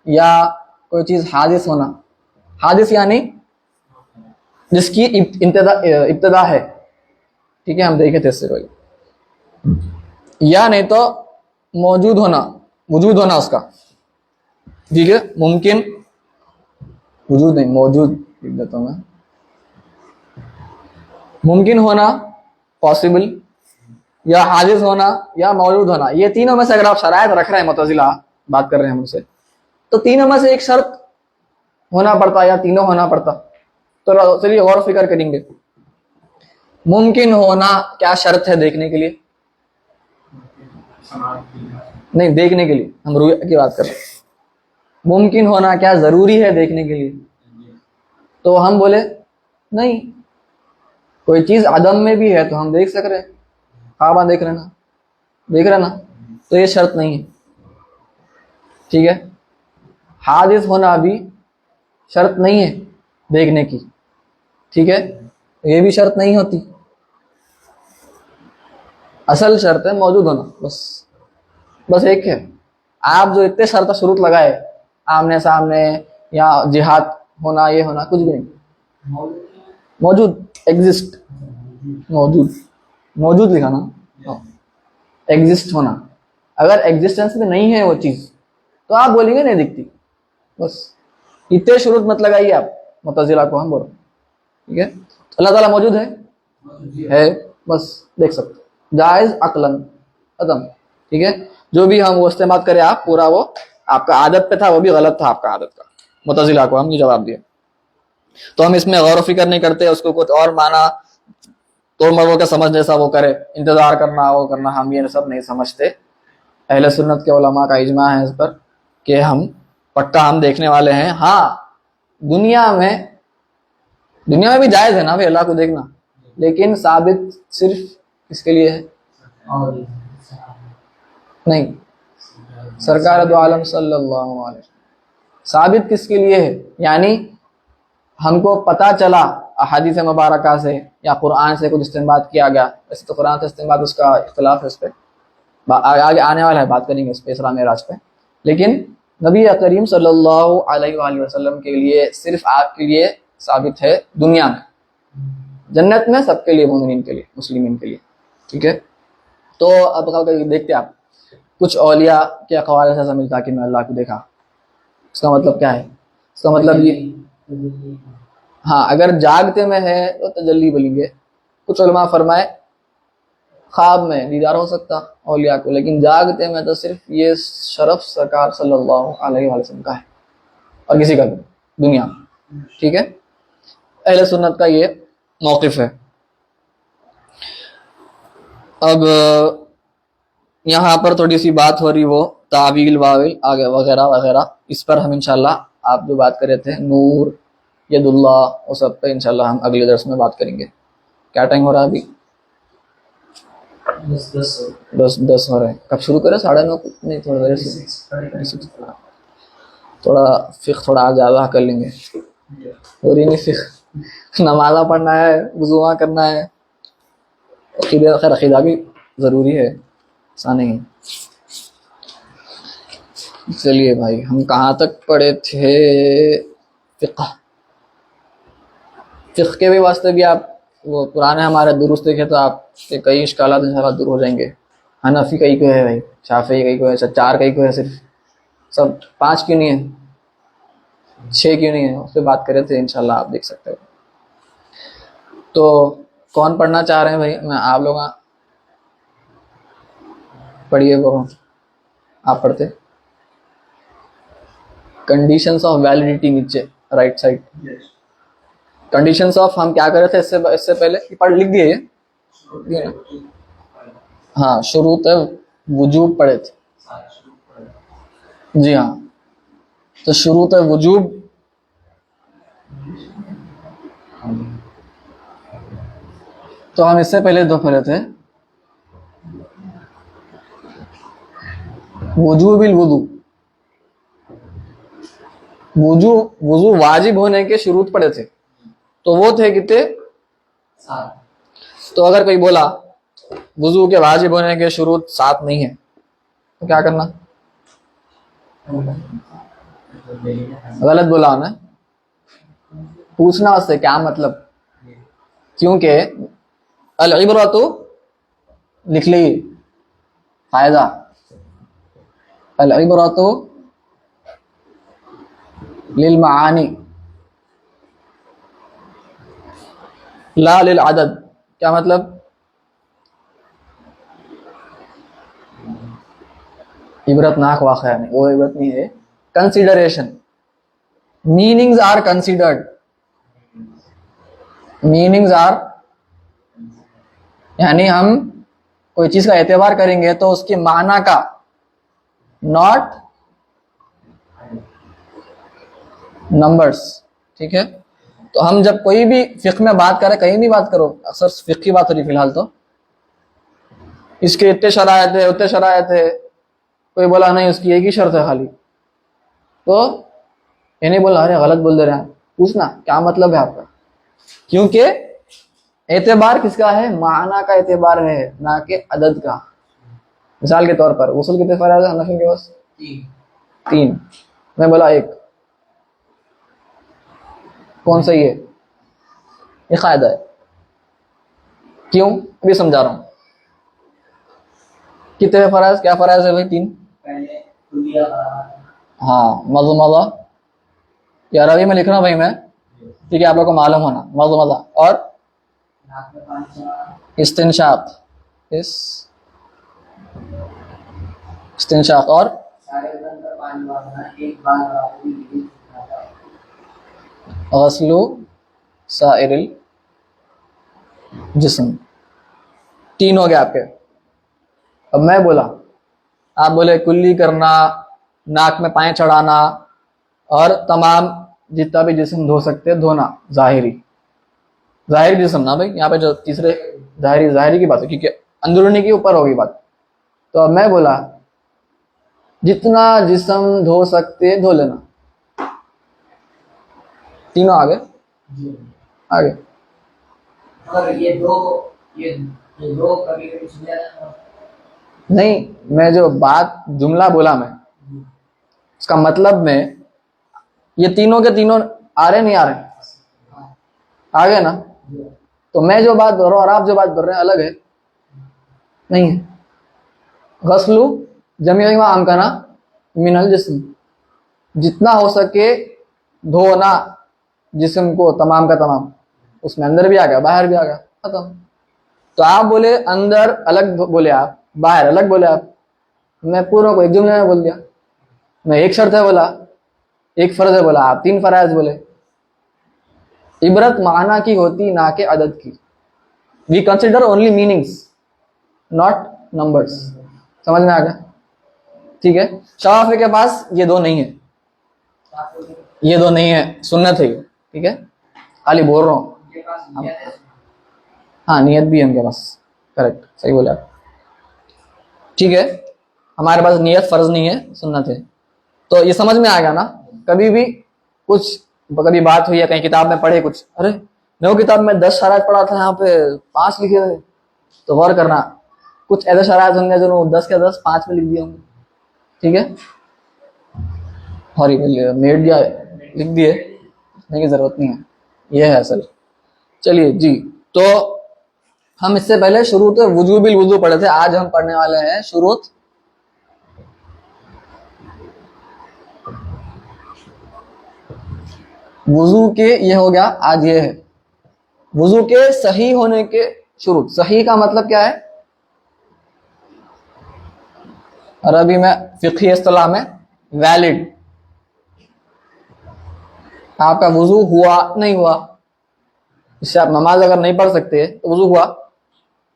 या कोई चीज़ हादिस होना, हादिस यानी जिसकी इब्तदा है, ठीक है, हम देखे थे इससे कोई, या नहीं तो मौजूद होना, वजूद होना उसका, ठीक है, मुमकिन, वजूद नहीं मौजूद लिख देता हूँ मैं, मुमकिन होना पॉसिबल, या हाजिज होना, या मौजूद होना, ये तीनों में से अगर आप शरायत रख रहे हैं, मुतजिला बात कर रहे हैं हमसे, तो तीनों में से एक शर्त होना पड़ता या तीनों होना पड़ता। तो चलिए गौर फिक्र करेंगे, मुमकिन होना क्या शर्त है देखने के लिए? नहीं, देखने के लिए हम रुया की बात कर रहे हैं, मुमकिन होना क्या जरूरी है देखने के लिए? तो हम बोले नहीं, कोई चीज आदम में भी है तो हम देख सक रहे हैं, ख्वाबा देख रहे ना, तो ये शर्त नहीं है, ठीक है। हादिस होना भी शर्त नहीं है देखने की, ठीक है, ये भी शर्त नहीं होती, असल शर्त है मौजूद होना, बस एक है। आप जो इतने शर्त शुरूत लगाए, आमने सामने या जिहाद होना, ये होना, कुछ भी नहीं, मौजूद, एग्जिस्ट, मौजूद लिखा ना, एग्जिस्ट होना, अगर एग्जिस्टेंस में नहीं है वो चीज तो आप बोलेंगे नहीं दिखती, बस इतने शुरूत मत लगाइए आप मुतजिला को, हम बोल, ठीक है। अल्लाह ताला मौजूद है, बस देख सकते, जायज अक्लन खत्म, ठीक है। जो भी हम वो इस्तेमाल करें आप पूरा, वो आपका आदत पे था, वो भी गलत था आपका आदत का, मुतजिला को हम ये जवाब दिया। तो हम इसमें गौर फिक्र नहीं करते, उसको कुछ और माना तो मर्दों का समझ जैसा वो करे, इंतजार करना, वो करना, हम ये सब नहीं समझते। अहले सुन्नत के उलमा का इजमा है इस पर कि हम पक्का हम देखने वाले हैं। हाँ, दुनिया में भी जायज है ना भाई अल्लाह को देखना, लेकिन साबित सिर्फ किसके लिए है? नहीं, सरकार दो आलम सल्लल्लाहु अलैहि वसल्लम, साबित किसके लिए है? यानी हमको पता चला अहादीस मुबारका से या कुरान से कुछ इस्तेमाल किया गया, वैसे तो कुरान से इस्तेमाल उसका इख्तिलाफ है, उस पर आगे आने वाला है, बात करेंगे उस पर, इसरा मेराज पे। लेकिन नबी करीम सल्लल्लाहु अलैहि वसल्लम के लिए, सिर्फ आपके लिए साबित है दुनिया में, जन्नत में सबके लिए, मोमिनीन के लिए, मुस्लिमीन के लिए, ठीक है। तो अब देखते हैं आप, कुछ औलिया के अक़वाल से ऐसा मिलता कि मैं अल्लाह को देखा, इसका मतलब क्या है? इसका मतलब ये, हाँ, अगर जागते में है तो तजल्ली बोलेंगे। कुछ उलमा फरमाए ख्वाब में दीदार हो सकता औलिया को, लेकिन जागते में तो सिर्फ ये शरफ सरकार सल्लल्लाहु अलैहि वसल्लम का है और किसी का भी दुनिया, ठीक है। अहले सुन्नत का ये मौक़िफ़ है। अब यहाँ पर थोड़ी सी बात हो रही, वो तावील वावील आगे वगैरह वगैरह, इस पर हम इंशाल्लाह आप जो बात कर रहे थे नूर यदुल्लाह, वो सब पे इंशाल्लाह हम अगले दर्स में बात करेंगे। क्या टाइम हो रहा है अभी? 10 हो रहे हैं। कब शुरू करें? 9:30? नहीं, थोड़ा देर से, थोड़ा फ़िक़्ह थोड़ा ज़्यादा कर लेंगे, और ही नहीं फ़िक़्ह, नमाज़ा पढ़ना है, वज़ूआ करना है, अक़ीदा, खैर अक़ीदा भी ज़रूरी है, ऐसा नहीं। चलिए भाई, हम कहाँ तक पढ़े थे? फ़िक़्ह के भी वास्ते भी आप वो पुराने हमारे दुरुस्त देखे तो आपके कई इश्कालात इंशाल्लाह दूर हो जाएंगे। हनफी कई को है भाई, शाफ़ी कई को है, 4 कई को है, सिर्फ सब 5 क्यों नहीं है, 6 क्यों नहीं है, उस पर बात करे थे इंशाल्लाह, आप देख सकते हो। तो कौन पढ़ना चाह रहे हैं भाई? मैं आप लोग पढ़िए करो, आप पढ़ते। कंडीशंस ऑफ वैलिडिटी नीचे राइट साइड। कंडीशंस ऑफ हम क्या कर रहे थे इससे पहले पढ़ लिख दिए ये ना? हाँ, शुरूत वजूब पढ़े थे। जी हाँ, तो शुरूत वजूब तो हम इससे पहले दो पढ़े थे वजूबिल वुदू। वजू वाजिब होने के शुरूत पढ़े थे, तो वो थे कितने? 7। तो अगर कोई बोला वजू के वाजिब होने के शुरूत 7 नहीं है तो क्या करना? गलत बोला ना, पूछना उससे क्या मतलब, क्योंकि अल इबरतु लिख ली फायदा, अल इबरतु लिल मानी ला लिल अदद। क्या मतलब? इबरतनाक वाक़या नहीं, वो इबरत नहीं है, consideration. Meanings are considered, meanings are, यानी हम कोई चीज का एतबार करेंगे तो उसके माना का, नॉट नंबर्स। ठीक है, तो हम जब कोई भी फिक्र में बात करें, कहीं भी बात करो, अक्सर फिक्र की बात हो रही फिलहाल, तो इसके इतने शरायत है उतने शरायत है, कोई बोला नहीं उसकी एक ही शर्त है खाली, तो ये नहीं बोला अरे गलत बोल दे रहे हैं, पूछना क्या मतलब है आपका, क्योंकि एतबार किसका है? माना का एतबार है, ना कि अदद का। मिसाल के तौर पर गुस्ल कितने फराइज है हनफी के पास? 3। मैं बोला 1, कौन सही है? ये कायदा है। क्यों? अभी समझा रहा हूं। कितने फराइज, क्या फराइज है भाई? 3। हाँ, मज़मज़ा, या रवि में लिख रहा हूं भाई मैं, ठीक है, आप लोग को मालूम होना। मज़मज़ा और इस्तिंशाक, इस्तिंशाक और गस्लु साइरिल जिस्म। 3 हो गए आपके। अब मैं बोला, आप बोले कुल्ली करना, नाक में पाए चढ़ाना और तमाम जितना भी जिस्म धो सकते धोना, जाहिरी जिस्म ना भाई, यहाँ पे जो तीसरे जाहिरी की बात है, क्योंकि अंदरूनी के ऊपर होगी बात। तो अब मैं बोला जितना जिस्म धो सकते धो लेना। तीनों आगे आगे। और ये दो कभी कभी नहीं, मैं जो बात जुमला बोला मैं, उसका मतलब में ये तीनों के तीनों आ रहे नहीं आ रहे? आ गए ना? तो मैं जो बात बोल रहा हूँ और आप जो बात बोल रहे हैं अलग है नहीं है। गस्लु जमीई मा अमकना मिनल जिस्म, जितना हो सके धोना जिस्म को, तमाम का तमाम। उसमें अंदर भी आ गया बाहर भी आ गया, खत्म। तो आप बोले अंदर अलग बोले आप, बाहर अलग बोले आप, मैं पूरा को एक जुमले में बोल दिया। मैं एक शर्त है बोला, एक फर्ज है बोला, आप 3 फराइज बोले। इबरत माना की होती ना के अदद की। We consider only meanings not numbers. समझ में आ गया? ठीक है, शाफी के पास ये 2 नहीं है, ये 2 नहीं है, सुन्नत है ये। ठीक है, खाली बोल रहा हूँ। हाँ, नियत भी है उनके पास, करेक्ट, सही बोले आप। ठीक है, हमारे पास नियत फर्ज नहीं है, सुन्नत है। तो ये समझ में आ गया ना? कभी भी कुछ कभी बात हुई है, कहीं किताब में पढ़े कुछ, अरे मैं वो किताब में 10 शरायत पढ़ा था, यहाँ पे 5 लिखे थे, तो गौर करना, कुछ ऐसे शरायत होंगे जो 10 के 10 5 में लिख दिए होंगे। ठीक है, सॉरी मेट दिया लिख दिए, नहीं की जरूरत नहीं है, ये है असल। चलिए जी, तो हम इससे पहले शुरूत वुजूबिल वुजू पढ़े थे, आज हम पढ़ने वाले हैं शुरूत वुजू के। ये हो गया आज, ये है वुजू के सही होने के शुरू। सही का मतलब क्या है? अरबी में फिक़ही इस्तिलाह में वैलिड। आपका वुजू हुआ नहीं हुआ, इससे आप नमाज अगर नहीं पढ़ सकते तो वुजू हुआ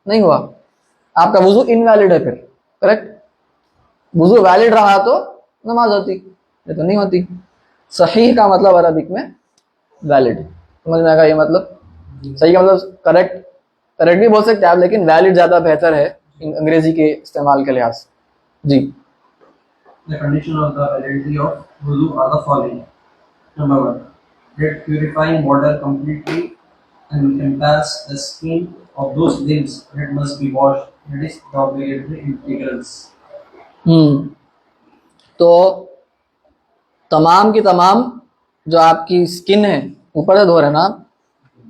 नहीं हुआ, आपका वुजू इनवैलिड है फिर। करेक्ट? वुजू वैलिड रहा तो नमाज होती, ये तो नहीं होती। सही का मतलब अरबिक में वैलिड। समझ में आएगा ये मतलब? सही का मतलब करेक्ट, करेक्ट भी बोल सकते हैं आप, लेकिन वैलिड ज्यादा बेहतर है अंग्रेजी के इस्तेमाल के लिहाज से। जी। The condition of the validity of wudu are the following. Number 1. Let purifying water completely encompass the skin of those limbs that must be washed. That is the obligatory integrals. तो तमाम की तमाम जो आपकी स्किन है ऊपर से धो रहे ना,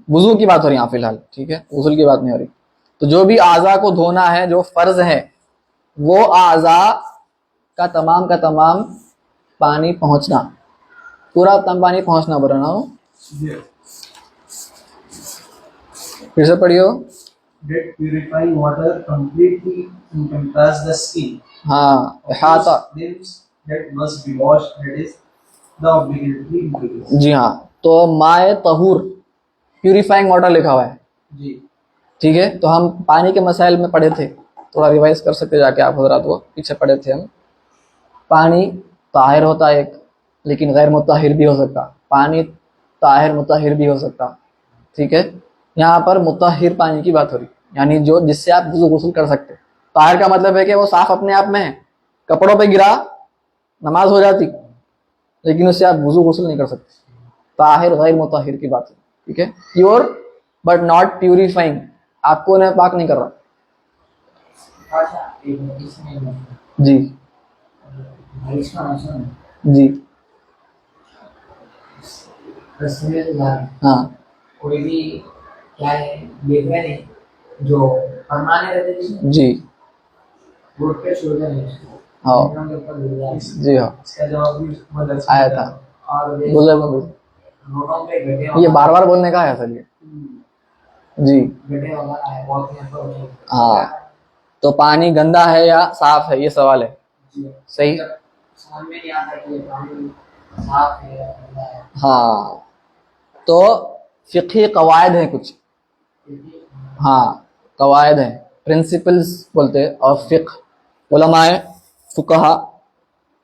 वुजू की बात हो रही है यहाँ फिलहाल, ठीक है, गुस्ल की बात नहीं हो रही। तो जो भी आज़ा को धोना है, जो फर्ज है, वो आज़ा का तमाम पानी पहुंचना, पूरा पानी पहुंचना बोल रहा हूँ। फिर से पढ़ियो। Let purifying water completely encompass the skin. हाँ, इहाता। Limbs that must be washed. That is the obligatory integrals. जी हाँ, तो माए तहूर प्यूरिफाइंग वाटर लिखा हुआ है जी। ठीक है। तो हम पानी के मसाइल में पढ़े थे, थोड़ा रिवाइज कर सकते जाके आप हजरात, वो पीछे पढ़े थे हम। पानी ताहिर होता है एक, लेकिन गैर मुताहिर भी हो सकता। पानी ताहिर मुताहिर भी हो सकता, ठीक है। यहाँ पर मुताहिर पानी की बात हो रही, यानी जो जिससे आप गुस्ल कर सकते। ताहिर का मतलब है कि वो साफ अपने आप में है, कपड़ों पे गिरा नमाज हो जाती, लेकिन उससे आप गुस्ल नहीं कर सकते। ताहिर गैर मुताहिर की बात है, ठीक है। प्योर बट नॉट प्यूरिफाइंग, आपको उन्हें पाक नहीं कर रहा। जी जी हाँ कोई भी क्या है देख रहे नहीं, जो फरमाने रहते थे जी रोड पे छोड़ देने हाँ के ऊपर गिर जाए। जी हाँ, इसका जवाब भी मदरसा आया था। और रोडों पे गड्ढे ये बार बार बोलने का है असल ये। जी गड्ढे वगैरह है, बहुत यहाँ पर होते हैं। हाँ, तो पानी गंदा है या साफ है, ये सवाल है। जी। सही। समझ में नहीं आता कि ये पानी साफ है या गंदा है। हाँ, तो फिक़ही कवायद हैं कुछ। हाँ, कवायद हैं, प्रिंसिपल्स बोलते हैं। और फ़िक़्ह उलमाए फ़ुक़हा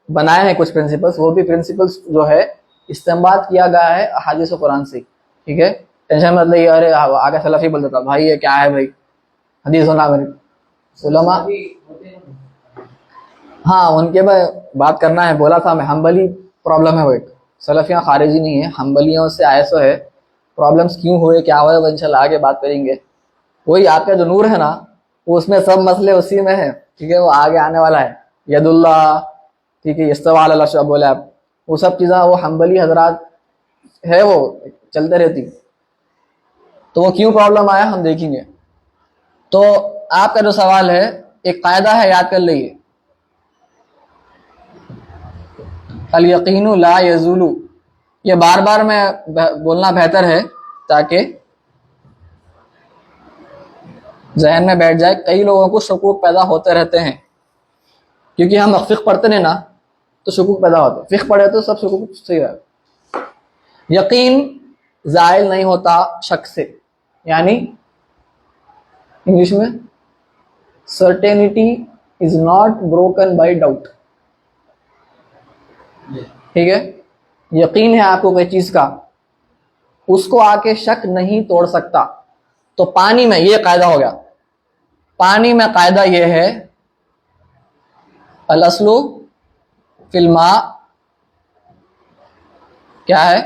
बनाए हैं कुछ प्रिंसिपल्स, वो भी प्रिंसिपल्स जो है इस्तेमाल किया गया है अहादीस कुरान से, ठीक है। टेंशन मतलब ये, अरे आगे सलफ़ी बोल देता भाई ये क्या है भाई, हदीस होना मेरे उलमा। हाँ, उनके बात करना है, बोला था मैं, हम्बली प्रॉब्लम है वो एक। सलफ़ियाँ खारिजी नहीं है, हम्बलियों से आयसो है। प्रॉब्लम्स क्यों हुए, क्या हुए, वो इंशाल्लाह आगे बात करेंगे। वही आपका जो नूर है ना, वो उसमें सब मसले उसी में है, ठीक है। वो आगे आने वाला है, यदुल्लाह, ठीक है, इस्तवा अल अर्श बोले आप, वो सब चीज़ें वो हम्बली हजरात है, वो चलते रहती। तो वो क्यों प्रॉब्लम आया हम देखेंगे। तो आपका जो सवाल है, एक कायदा है, याद कर लीजिए, अल यकीनु ला यज़ूलु। ये बार बार मैं बोलना बेहतर है ताकि जहन में बैठ जाए। कई लोगों को शकूक पैदा होते रहते हैं, क्योंकि हम फ़िक़्ह पढ़ते नहीं ना, तो शकूक पैदा होते हैं। फ़िक़्ह पढ़े तो सब शकूक सही रहे। यकीन ज़ाइल नहीं होता शक से, यानी इंग्लिश में certainty is not broken by doubt, ठीक है। यकीन है आपको कोई चीज का, उसको आके शक नहीं तोड़ सकता। तो पानी में ये कायदा हो गया, पानी में कायदा ये है, अल अस्लु फिल मा, क्या है,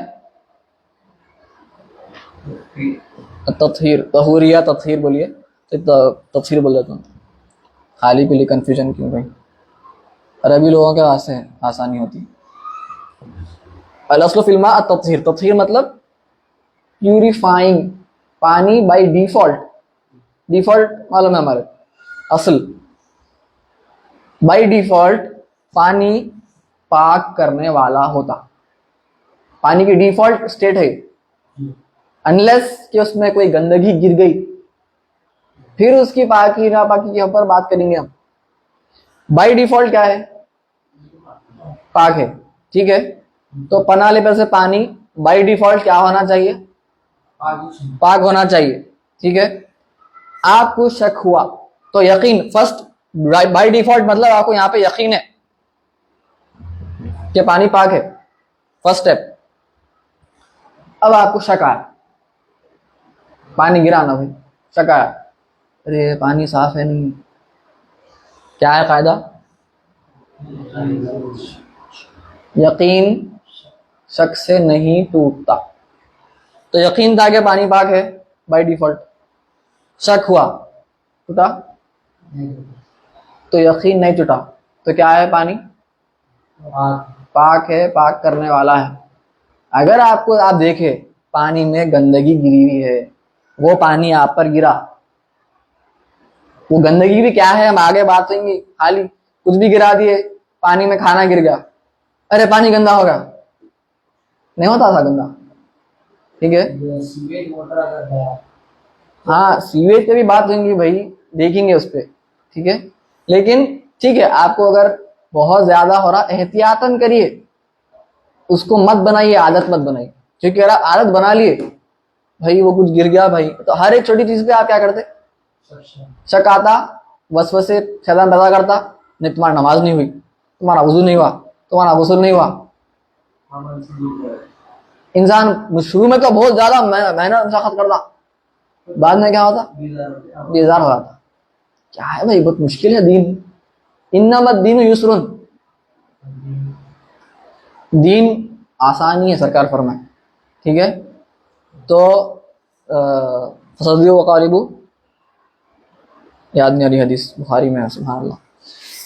तत्हीर, तहूरिया तत्हीर बोलिए, तो तत्हीर बोल देता हूँ, खाली पीली कंफ्यूजन क्यों भाई, अरबी लोगों के वास्ते आसानी होती। अल अस्लु फिल मा तत्हीर, तत्हीर मतलब प्यूरिफाइंग, पानी बाय डिफॉल्ट, डिफॉल्ट मालूम है हमारे, असल बाय डिफॉल्ट पानी पाक करने वाला होता। पानी की डिफॉल्ट स्टेट है, अनलेस कि उसमें कोई गंदगी गिर गई, फिर उसकी पाकी नापाकी के ऊपर बात करेंगे हम। बाय डिफॉल्ट क्या है, पाक है, ठीक है। तो पनाले पर से पानी बाय डिफॉल्ट क्या होना चाहिए, पाक होना चाहिए, ठीक है। आपको शक हुआ तो यकीन, फर्स्ट बाय डिफॉल्ट मतलब आपको यहां पे यकीन है कि पानी पाक है, फर्स्ट स्टेप। अब आपको शक आया, पानी गिरा ना भाई, शक आया, अरे पानी साफ है नहीं, क्या है कायदा, यकीन शक से नहीं टूटता। तो यकीन था कि पानी पाक है बाय डिफॉल्ट, शक हुआ, टूटा, तो यकीन नहीं टूटा, तो क्या है, पानी पाक है, पाक करने वाला है। अगर आपको, आप देखे पानी में गंदगी गिरी हुई है, वो पानी आप पर गिरा, वो गंदगी भी क्या है हम आगे बात करेंगे, खाली कुछ भी गिरा दिए, पानी में खाना गिर गया, अरे पानी गंदा हो गया, नहीं होता था गंदा, ठीक है। सीवेज वाटर अगर गया, हाँ सीवेज पे भी बात होंगी भाई, देखेंगे उस पर, ठीक है। लेकिन ठीक है, आपको अगर बहुत ज्यादा हो रहा, एहतियातन करिए, उसको मत बनाइए, आदत मत बनाइए, क्योंकि अगर आप आदत बना लिए भाई वो कुछ गिर गया भाई, तो हर एक छोटी चीज पे आप क्या करते, शक आता, वसवसे शैतान पैदा करता, नहीं तुम्हारी नमाज नहीं हुई, तुम्हारा वुजू नहीं हुआ, तुम्हारा गुस्ल नहीं हुआ। इंसान शुरू में तो बहुत ज्यादा मेहनत मशक्कत करता, बाद में क्या होता, बेजार हो जाता, क्या है भाई बहुत मुश्किल है दीन, इन्नमद दीन युस्रुन, दीन आसानी है सरकार फरमाए, ठीक है। तो फसदियो वकारिबू, याद नहीं आ रही हदीस, बुखारी में है, सुभान अल्लाह।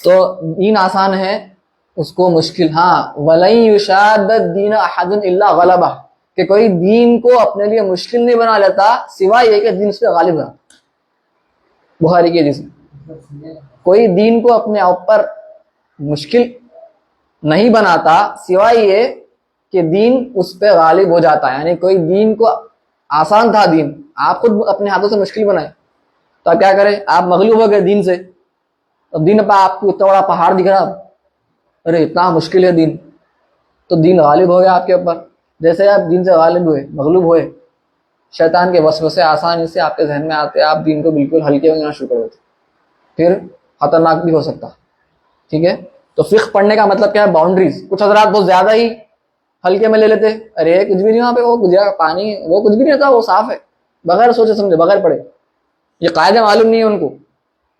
तो दीन आसान है, उसको मुश्किल, हाँ वलई युशाद्दद दीन अहदुन इल्ला गलबा, कि कोई दीन को अपने लिए मुश्किल नहीं बना लेता सिवाय ये कि दीन उस पर गालिब रहा, बुखारी की हदीस में। कोई दीन को अपने ऊपर मुश्किल नहीं बनाता सिवाय ये कि दीन उस पर गालिब हो जाता है, यानी कोई दीन को आसान था दीन, आप खुद अपने हाथों से मुश्किल बनाए, तो आप क्या करें, आप मगलूब हो गए दीन से, अब दीन पर आपको इतना बड़ा पहाड़ दिख रहा, अरे इतना मुश्किल है दीन, तो दीन गालिब हो गया आपके ऊपर। जैसे आप दीन से गालिब हुए, मगलूब हुए, शैतान के वसवसे आसानी से आपके जहन में आते, आप दीन को बिल्कुल हल्के में लेना शुरू कर देते, फिर खतरनाक भी हो सकता, ठीक है। तो फिक्ह पढ़ने का मतलब क्या है, बाउंड्रीज। कुछ हजरात बहुत ज्यादा ही हल्के में ले लेते, अरे कुछ भी नहीं वहां पे, वो गुजरा पानी, वो कुछ भी नहीं होता, वो साफ है, बगैर सोचे समझे, बगैर पढ़े, ये कायदे मालूम नहीं है उनको,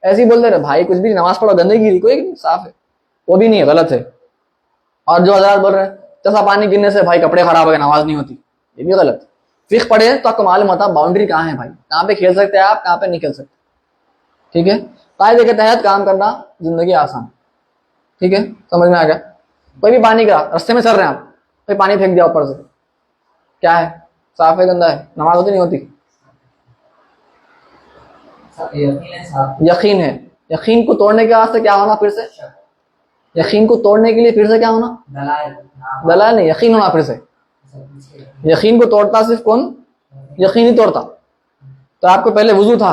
ऐसे ही बोलते रहे भाई कुछ भी नहीं, नमाज पढ़ो, गंदगी गिरी, कोई नहीं, साफ है, वो भी नहीं है, गलत है। और जो हजरात बोल रहे हैं जैसा पानी गिरने से भाई कपड़े खराब हो गए, नमाज नहीं होती, ये भी गलत। फिक्ह पढ़े तो आपको मालूम होता बाउंड्री कहाँ है भाई, कहाँ पे खेल सकते हैं आप, कहाँ पे नहीं खेल सकते, ठीक है। कायदे के तहत काम करना जिंदगी आसान, ठीक है, समझ में आ गया। कोई भी पानी गिरा, रास्ते में चल रहे हैं आप, कोई पानी फेंक दिया ऊपर से, क्या है, साफ है गंदा है, नमाज होती नहीं होती, यकीन है। यकीन को तोड़ने के वास्ते क्या होना, फिर से यकीन को तोड़ने के लिए फिर से क्या होना, दलाल नहीं, यकीन होना फिर से। यकीन को तोड़ता सिर्फ कौन, यकीन ही तोड़ता। तो आपको पहले वुजू था,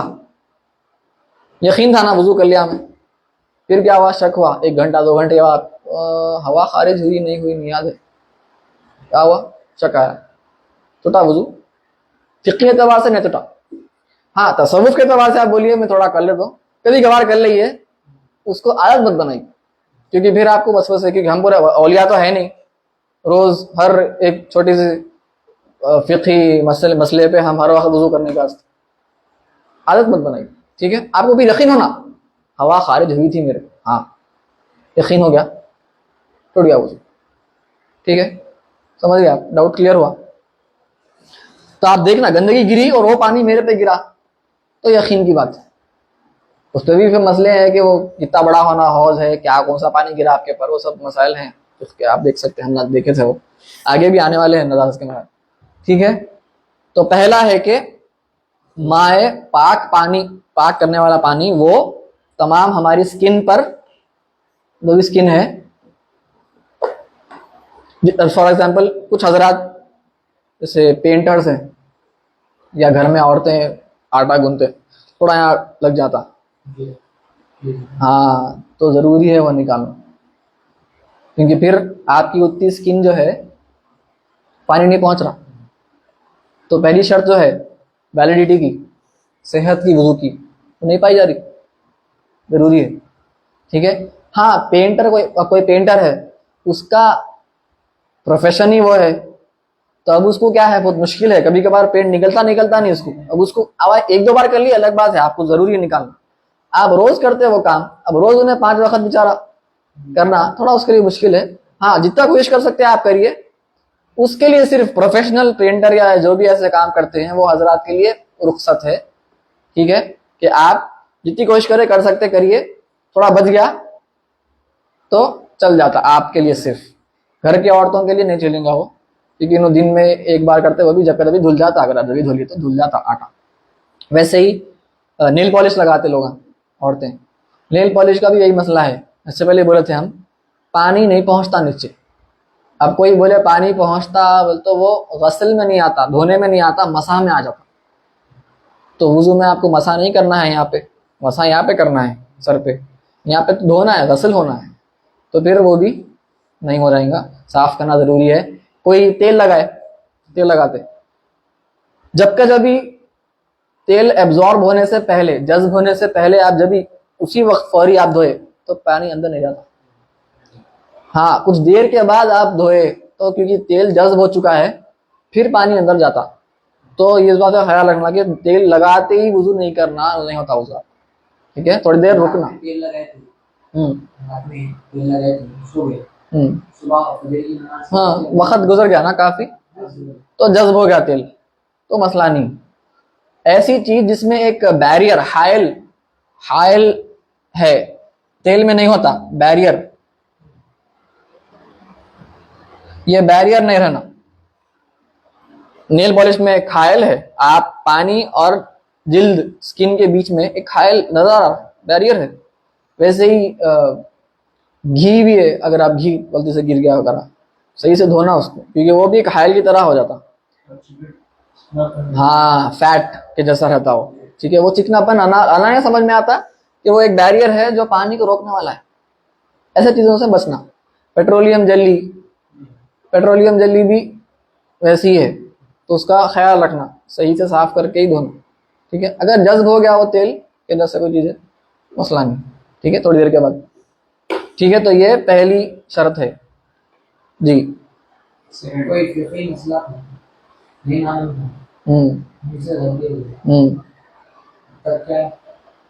यकीन था ना, वुजू कर लिया हमें, फिर क्या हुआ, शक हुआ, 1 घंटा 2 घंटे के बाद हवा खारिज हुई नहीं हुई नहीं याद है, क्या हुआ, शक आया, टूटा वुजू, फिक्ही एतबार से नहीं टूटा। हाँ तसव्वुफ के एतबार से आप बोलिए मैं थोड़ा कर लेता हूँ, कभी कभार कर लीजिए, उसको आदत मत बनाइए, क्योंकि फिर आपको वसवसे, क्योंकि हम पूरे औलिया तो है नहीं, रोज हर एक छोटी सी फिक्ही मसले पे हम हर वक्त वुजू करने का, आदत मत बनाइए, ठीक है। आपको भी यकीन होना, हवा खारिज हुई थी मेरे, हाँ यकीन हो गया, टूट गया वुजू, ठीक है, समझ गए आप, डाउट क्लियर हुआ। तो आप देखना गंदगी गिरी और वो पानी मेरे पे गिरा, तो यकीन की बात है। उस पर भी फिर मसले हैं कि वो कितना बड़ा होना, हौज है क्या, कौन सा पानी गिरा आपके पर, वो सब मसाइल हैं, उसके आप देख सकते हैं, हम देखे थे, वो आगे भी आने वाले हैं नजाज के बाद, ठीक है। तो पहला है कि माए पाक, पानी पाक करने वाला पानी, वो तमाम हमारी स्किन पर, जो भी स्किन है, फॉर एग्जाम्पल कुछ हजरात जैसे पेंटर्स हैं, या घर में औरतें आटा गूंथते, थोड़ा यहाँ लग जाता, हाँ, तो ज़रूरी है वो निकालना, क्योंकि फिर आपकी उतनी स्किन जो है पानी नहीं पहुंच रहा। तो पहली शर्त जो है वैलिडिटी की, सेहत की, वजू की, वो नहीं पाई जा रही, ज़रूरी है। ठीक है। हाँ, पेंटर, कोई पेंटर है, उसका प्रोफेशन ही वो है, तो अब उसको क्या है, बहुत मुश्किल है, कभी कभार पेंट निकलता नहीं उसको। अब उसको अब एक दो बार कर लिया अलग बात है, आपको जरूरी है निकालना। आप रोज करते हो वो काम, अब रोज उन्हें 5 वक्त बेचारा करना थोड़ा उसके लिए मुश्किल है। हाँ, जितना कोशिश कर सकते हैं आप करिए। उसके लिए सिर्फ प्रोफेशनल पेंटर या जो भी ऐसे काम करते हैं वो हजरात के लिए रुख्सत है। ठीक है, कि आप जितनी कोशिश करें कर सकते करिए, थोड़ा बच गया तो चल जाता आपके लिए, सिर्फ घर की औरतों के लिए नहीं चलेगा वो, क्योंकि उन्होंने दिन में एक बार करते, वो भी जब कभी धुल जाता, अगर आप जब धुलिए तो धुल जाता आटा। वैसे ही नेल पॉलिश लगाते लोग, औरतें, नेल पॉलिश का भी यही मसला है। इससे पहले बोले थे हम, पानी नहीं पहुंचता नीचे। अब कोई बोले पानी पहुंचता, बोले तो वो गसल में नहीं आता, धोने में नहीं आता, मसा में आ जाता। तो वुजू में आपको मसा नहीं करना है, यहाँ पे मसा यहाँ पे करना है, सर पे, यहाँ पे तो धोना है, गसल होना है, तो फिर वो भी नहीं हो जाएगा, साफ करना जरूरी है। कोई तेल लगाए, तेल लगाते, जब भी तेल एब्जॉर्ब होने से पहले, जज्ब होने से पहले आप जब भी उसी वक्त फौरी आप धोए तो पानी अंदर नहीं जाता। हाँ, कुछ देर के बाद आप धोए तो क्योंकि तेल जज्ब हो चुका है, फिर पानी अंदर जाता। तो ये इस बात का ख्याल रखना कि तेल लगाते ही वुजू नहीं करना, नहीं होता वुजू। ठीक है, थोड़ी देर रुकना। तेल लगाए थे, हम्म रात में तेल लगाए थे, सो गए, सुबह फजर की नमाज, हाँ, वक्त गुजर गया ना काफी, तो जज्ब हो गया तेल, तो मसला नहीं। ऐसी चीज जिसमें एक बैरियर, हायल है, तेल में नहीं होता बैरियर, ये बैरियर नहीं रहना। नेल पॉलिश में एक हायल है, आप पानी और जिल्द, स्किन के बीच में एक हायल नजर आ रहा, बैरियर है। वैसे ही घी भी है, अगर आप घी गलती से गिर गया वगैरह, सही से धोना उसको, क्योंकि वो भी एक हायल की तरह हो जाता। हाँ, फैट के जैसा रहता हो। ठीक है, वो चिकनापन आना नहीं समझ में आता कि वो एक बैरियर है जो पानी को रोकने वाला है। ऐसे चीजों से बचना। पेट्रोलियम जेली भी वैसी है, तो उसका ख्याल रखना, सही से साफ करके ही धोना। ठीक है, अगर जज्ब हो गया वो तेल के अंदर से कोई चीज है, मसला नहीं। ठीक है, थोड़ी देर के बाद। ठीक है, तो ये पहली शर्त है जी। कोई फिक्री मसला नहीं मालूम, मुझसे गलती हो गई, तब क्या?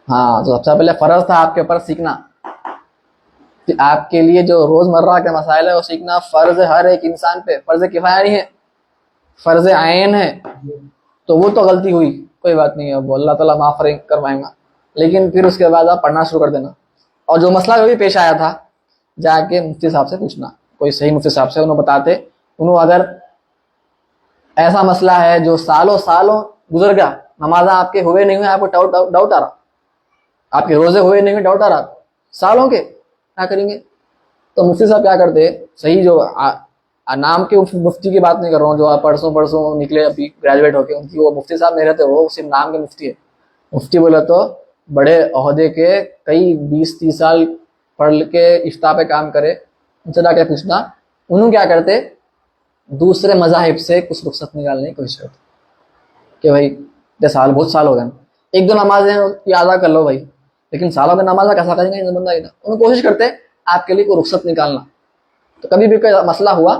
हाँ, तो सबसे पहले फर्ज था आपके ऊपर सीखना, कि आपके लिए जो रोजमर्रा के मसाइल है वो सीखना फर्ज है हर एक इंसान पे। फर्ज किफाया नहीं है, फर्ज आयन है। तो वो तो गलती हुई, कोई बात नहीं, अब अल्लाह ताला माफ करवाएगा, लेकिन फिर उसके बाद आप पढ़ना शुरू कर देना। और जो मसला भी पेश आया था, जाके मुफ्ती साहब से पूछना, कोई सही मुफ्ती साहब से, उन्होंने बताते, उन्होंने अगर ऐसा मसला है जो सालों गुजर गया, नमाजा आपके हुए नहीं हुए, आपको डाउट आ रहा, आपके रोजे हुए नहीं हुए, डाउट आ रहा सालों के, क्या करेंगे? तो मुफ्ती साहब क्या करते, सही जो नाम के मुफ्ती की बात नहीं कर रहा हूँ, जो आप परसों निकले अभी ग्रेजुएट होके, उनकी वो मुफ्ती साहब नहीं रहते, वो सिर्फ नाम के मुफ्ती है। मुफ्ती बोले तो बड़े ओहदे के, कई 20-30 साल पढ़ के इफ्ता पे काम करे, उनसे जाके पूछना। उन्होंने क्या करते, दूसरे मजाहिब से कुछ रुख्सत निकालने की कोशिश करते, कि भाई बहुत साल हो गए, एक दो नमाजें यादा कर लो भाई, लेकिन सालों का नमाजा कैसा करेंगे बंदा इधर। उन्हें कोशिश करते आपके लिए कोई रुख्सत निकालना। तो कभी भी कोई मसला हुआ,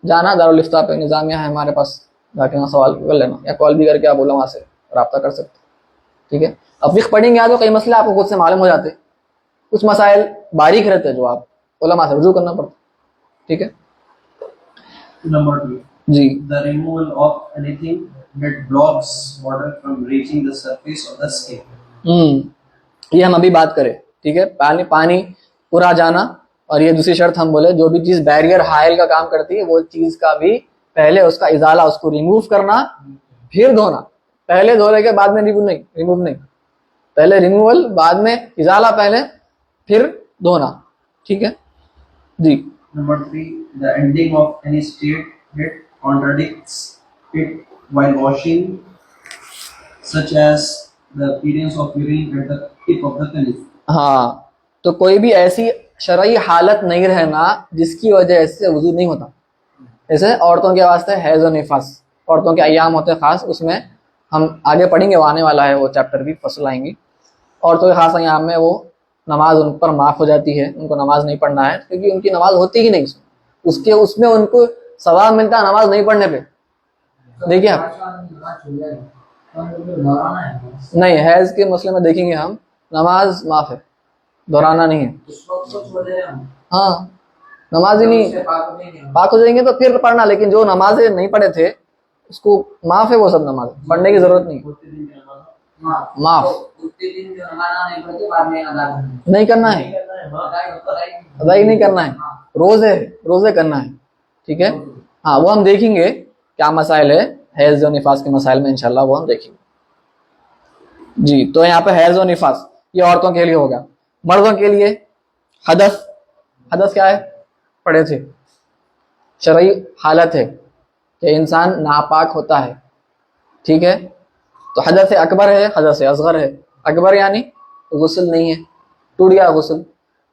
जाना दारुल इफ्ता पे, निज़ामिया है हमारे पास, जाके वहाँ सवाल कर लेना, या कॉल भी करके आप बोला वहाँ से रब्ता कर सकते। ठीक है, अब फिक्र पढ़ेंगे तो कई मसले आपको खुद से मालूम हो जाते, कुछ मसाइल बारीक रहते जो आप उलमा से रुजू करना पड़ता। ठीक है, Number 2. Ji. The removal of anything that blocks water from reaching the surface of the skin. ये हम अभी बात करें। ठीक है, पानी पूरा जाना, और ये दूसरी शर्त हम बोले, जो भी चीज बैरियर हायल का काम करती है वो चीज का भी पहले उसका इजाला, उसको रिमूव करना, फिर धोना। पहले धोने के बाद में रिमूव नहीं, पहले रिमूवल, बाद में इजाला, पहले फिर धोना। ठीक है जी। Number 3. The ending of any state that contradicts it while washing such as the appearance of urine at the tip of the penis. हाँ, तो कोई भी ऐसी शरई हालत नहीं रहना जिसकी वजह से वजू नहीं होता। जैसे औरतों के वास्ते हैज़ और निफास, औरतों के अय्याम होते हैं खास, उसमें हम आगे पढ़ेंगे, वो आने वाला है, वो चैप्टर भी फसल आएंगी। औरतों के खास अय्याम में वो नमाज उन पर माफ़ हो जाती है, उनको नमाज नहीं पढ़ना है क्योंकि उनकी नमाज होती ही नहीं, उसके उसमें उनको सवाब मिलता है नमाज नहीं पढ़ने पे। देखिए आप, नहीं, हैज़ के मसले में देखेंगे हम, नमाज माफ़ है, दोहराना नहीं है। हाँ, नमाज ही नहीं, पाक हो जाएंगे तो फिर पढ़ना, लेकिन जो नमाजें नहीं पढ़े थे उसको माफ है, वो सब नमाज पढ़ने की जरूरत नहीं, माफ नहीं करना है, अदाई नहीं करना है, रोजे करना है, ठीक है। हाँ, वो हम देखेंगे क्या मसाइल है हैज़ और निफास के मसाइल में, इंशाल्लाह वो हम देखेंगे जी। तो यहाँ पे हैज़ और निफास ये औरतों के लिए होगा। मर्दों के लिए हदस, हदस क्या है, पढ़े थे, शरई हालत है कि इंसान नापाक होता है, ठीक है। तो हदस अकबर है, हदस असगर है। अकबर यानी गुस्ल नहीं है, टूट गया गुस्ल।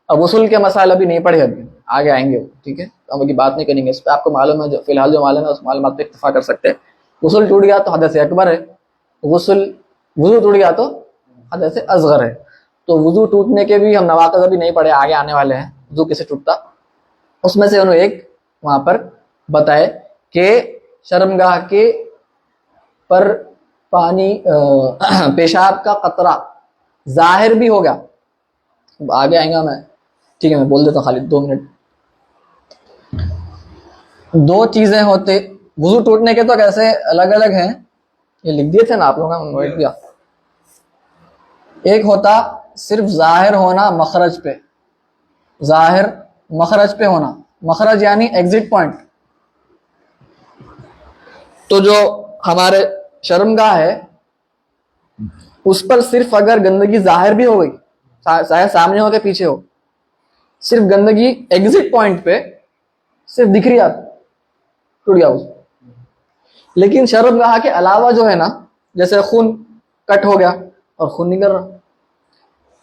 अब गुस्ल के मसाइल अभी नहीं पढ़े, अभी आगे आएंगे वो, ठीक है। तो हम अभी बात नहीं करेंगे इस पर, आपको मालूम है, जो फिलहाल जो मालूम है उस मालूमात पे इत्तफा कर सकते हैं। गुस्ल टूट गया तो हदस अकबर है, गुस्ल वुजू टूट गया तो हदस असगर है। तो वुजू टूटने के भी हम नवाक़िज़ अभी नहीं पढ़े, आगे आने वाले हैं वुजू कैसे टूटता। उसमें से उन्होंने एक वहां पर बताए कि शर्मगाह के पर पानी पेशाब का कतरा जाहिर भी होगा, आगे आएगा मैं, ठीक है, मैं बोल देता हूँ खाली 2 मिनट। 2 चीजें होते वुजू टूटने के, तो कैसे अलग अलग हैं, ये लिख दिए थे ना आप लोगों ने, नोट किया। एक होता सिर्फ जाहिर होना मखरज पे, जाहिर मखरज पे होना, मखरज यानी एग्जिट पॉइंट। तो जो हमारे शर्मगाह है उस पर सिर्फ अगर गंदगी जाहिर भी हो गई, चाहे सामने हो के पीछे हो, सिर्फ गंदगी एग्जिट पॉइंट पे सिर्फ दिख रही, आप टूट गया उस। लेकिन शर्मगाह के अलावा जो है ना, जैसे खून कट हो गया और खून निकल रहा,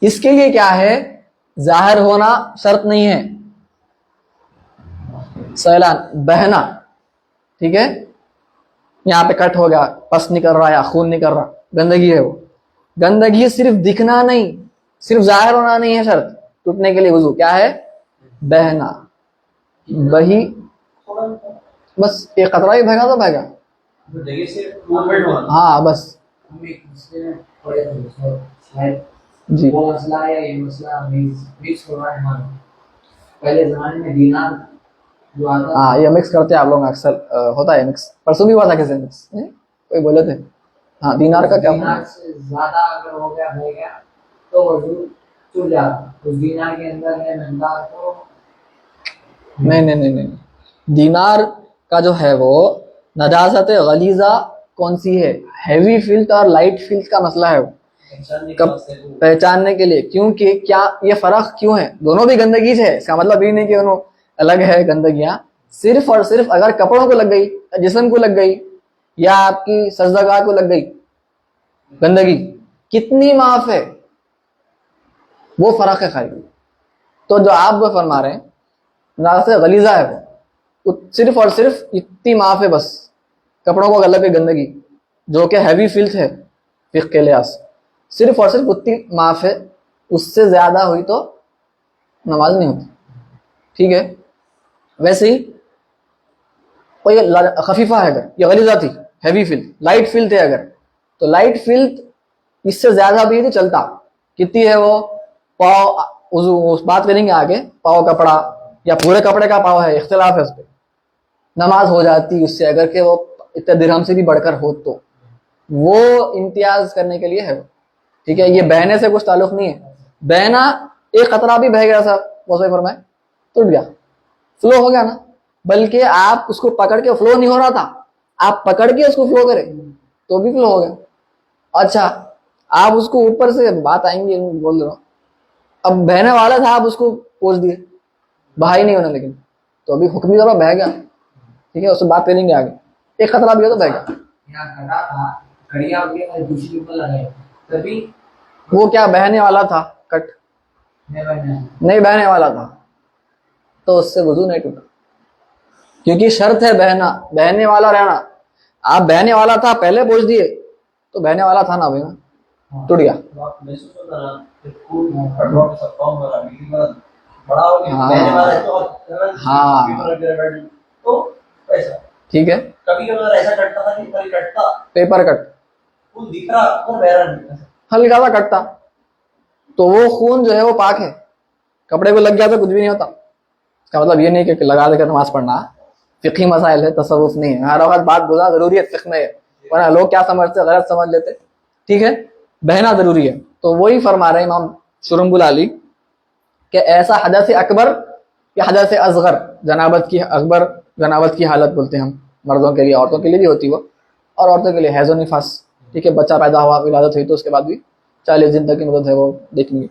इसके लिए क्या है, जाहिर होना शर्त नहीं है, सैलान बहना, ठीक है। यहाँ पे कट हो गया, पस निकल रहा या खून निकल रहा, गंदगी है, वो गंदगी सिर्फ दिखना नहीं, सिर्फ जाहिर होना नहीं है शर्त टूटने के लिए। वुजू क्या है, बहना, बही, बस एक कतरा ही बहेगा तो बहेगा, हाँ बस जी। वो मसला है, ये मसला मिक्स हो रहा है हमारा। पहले जमाने में दीनार जो आता, हाँ ये मिक्स करते हैं आप लोग अक्सर, होता है मिक्स, परसों भी हुआ था किसी मिक्स, कोई बोले थे। हाँ, दीनार का क्या, दीनार से ज्यादा अगर हो गया तो वजू टूट जाता। उस दीनार के अंदर है नंदा, तो नहीं, दीनार का जो है वो नजासत गलीजा कौन सी है, हैवी फिल्थ और लाइट फिल्थ का मसला है वो, कब पहचानने के लिए, क्योंकि क्या ये फर्क क्यों है, दोनों भी गंदगी है, इसका मतलब ये नहीं कि दोनों अलग है गंदगियां। सिर्फ और सिर्फ अगर कपड़ों को लग गई, जिस्म को लग गई, या आपकी सजदागाह को लग गई गंदगी, कितनी माफ है, वो फर्क है खाली। तो जो आप वो फरमा रहे हैं नजासत गलीजा है वो सिर्फ और सिर्फ इतनी माफ है, बस कपड़ों को लग गई गंदगी जो कि हैवी फिल्थ है फिक्र के लिहाज, सिर्फ और सिर्फ उतनी माफ है, उससे ज्यादा हुई तो नमाज नहीं होती, ठीक है। वैसे ही कोई खफीफा है, अगर ये गलीजा थी, हैवी फिल्थ, लाइट फिल्थ है अगर, तो लाइट फिल्थ इससे ज्यादा भी तो चलता, कितनी है वो, पाव, उस बात करेंगे आगे, पाव कपड़ा या पूरे कपड़े का पाव है, इख्तिलाफ है उस पर, नमाज हो जाती उससे, अगर के वो इतने दिरहम से भी बढ़कर हो, तो वो इम्तियाज करने के लिए है वो, ठीक है। ये बहने से कुछ ताल्लुक नहीं है, बहना एक खतरा भी बह गया साहब, वो सही फरमाए, टूट गया, फ्लो हो गया ना, बल्कि आप उसको पकड़ के, फ्लो नहीं हो रहा था, आप पकड़ के उसको फ्लो करें तो भी फ्लो हो गया। अच्छा, आप उसको ऊपर से, बात आएंगे बोल रहा हूँ, अब बहने वाला था, आप उसको पोंछ दिए, बहा ही नहीं होना, लेकिन तो अभी हुक्मी बह गया, ठीक है, उससे बात करेंगे आगे, एक खतरा भी हो तो बह गया। यहाँ कटा था घड़िया वगैरह दूसरी ऊपर लगाए तभी वो क्या बहने वाला था कट, नहीं बहना नहीं बहने वाला था, तो उससे वजू नहीं टूटा, क्योंकि शर्त है बहना, बहने वाला रहना। आप बहने वाला था पहले पूछ दिए तो बहने वाला था ना भाई, टूट गया। तो आप महसूस होता ना कि खून ड्रॉप के सब कम हो रहा है, बिल्कुल बड़ा हो गया, हाँ। बहने वाला है तो और हाँ। कंप्यूटर वगैरह बैठ तो ऐसा ठीक है, कभी अगर ऐसा कटता था कि कभी कटता पेपर कट खून दिख रहा और बह रहा नहीं था। हल्का सा कटता तो वो खून जो है वो पाक है, कपड़े को लग गया तो कुछ भी नहीं होता। इसका मतलब ये नहीं कि लगा देकर नमाज पढ़ना, फिqही मसाइल है, तसव्वुफ नहीं है। हर वक्त बात बोलना जरूरी है फिqह में है, वरना लोग क्या समझते गलत समझ लेते। ठीक है, बहना जरूरी है। तो वही फरमा रहे इमाम शुरम्बुल आली कि ऐसा हदस अकबर या हदस असगर, जनाबत की अकबर, जनाबत की हालत बोलते हैं हम मर्दों के लिए, औरतों के लिए भी होती वो, और औरतों के लिए हैज़ो निफास। ठीक है, बच्चा पैदा हुआ, विलादत हुई तो उसके बाद भी 40 दिन तक की मुद्दत है वो देखेंगे।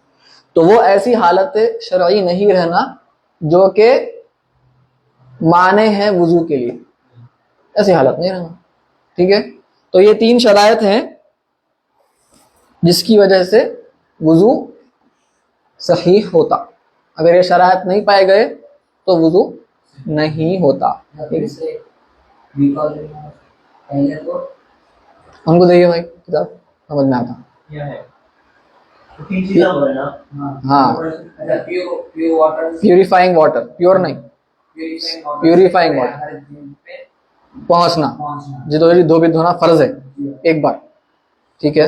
तो वो ऐसी हालत शरई नहीं रहना जो कि माने हैं वजू के लिए, ऐसी हालत नहीं रहना। ठीक है, तो ये 3 शरायत हैं जिसकी वजह से वजू सही होता। अगर ये शरायत नहीं पाए गए तो वजू नहीं होता। ठीक है, से पहले तो उनको देखिए भाई किताब समझ में आता। क्या है तो तीन चीजें हो रही ना। हाँ, अच्छा pure water purifying water, pure नहीं, Purifying water. हर दिन पे पहुंचना, पहुंचना जो धो भी धोना फर्ज है एक बार। ठीक है,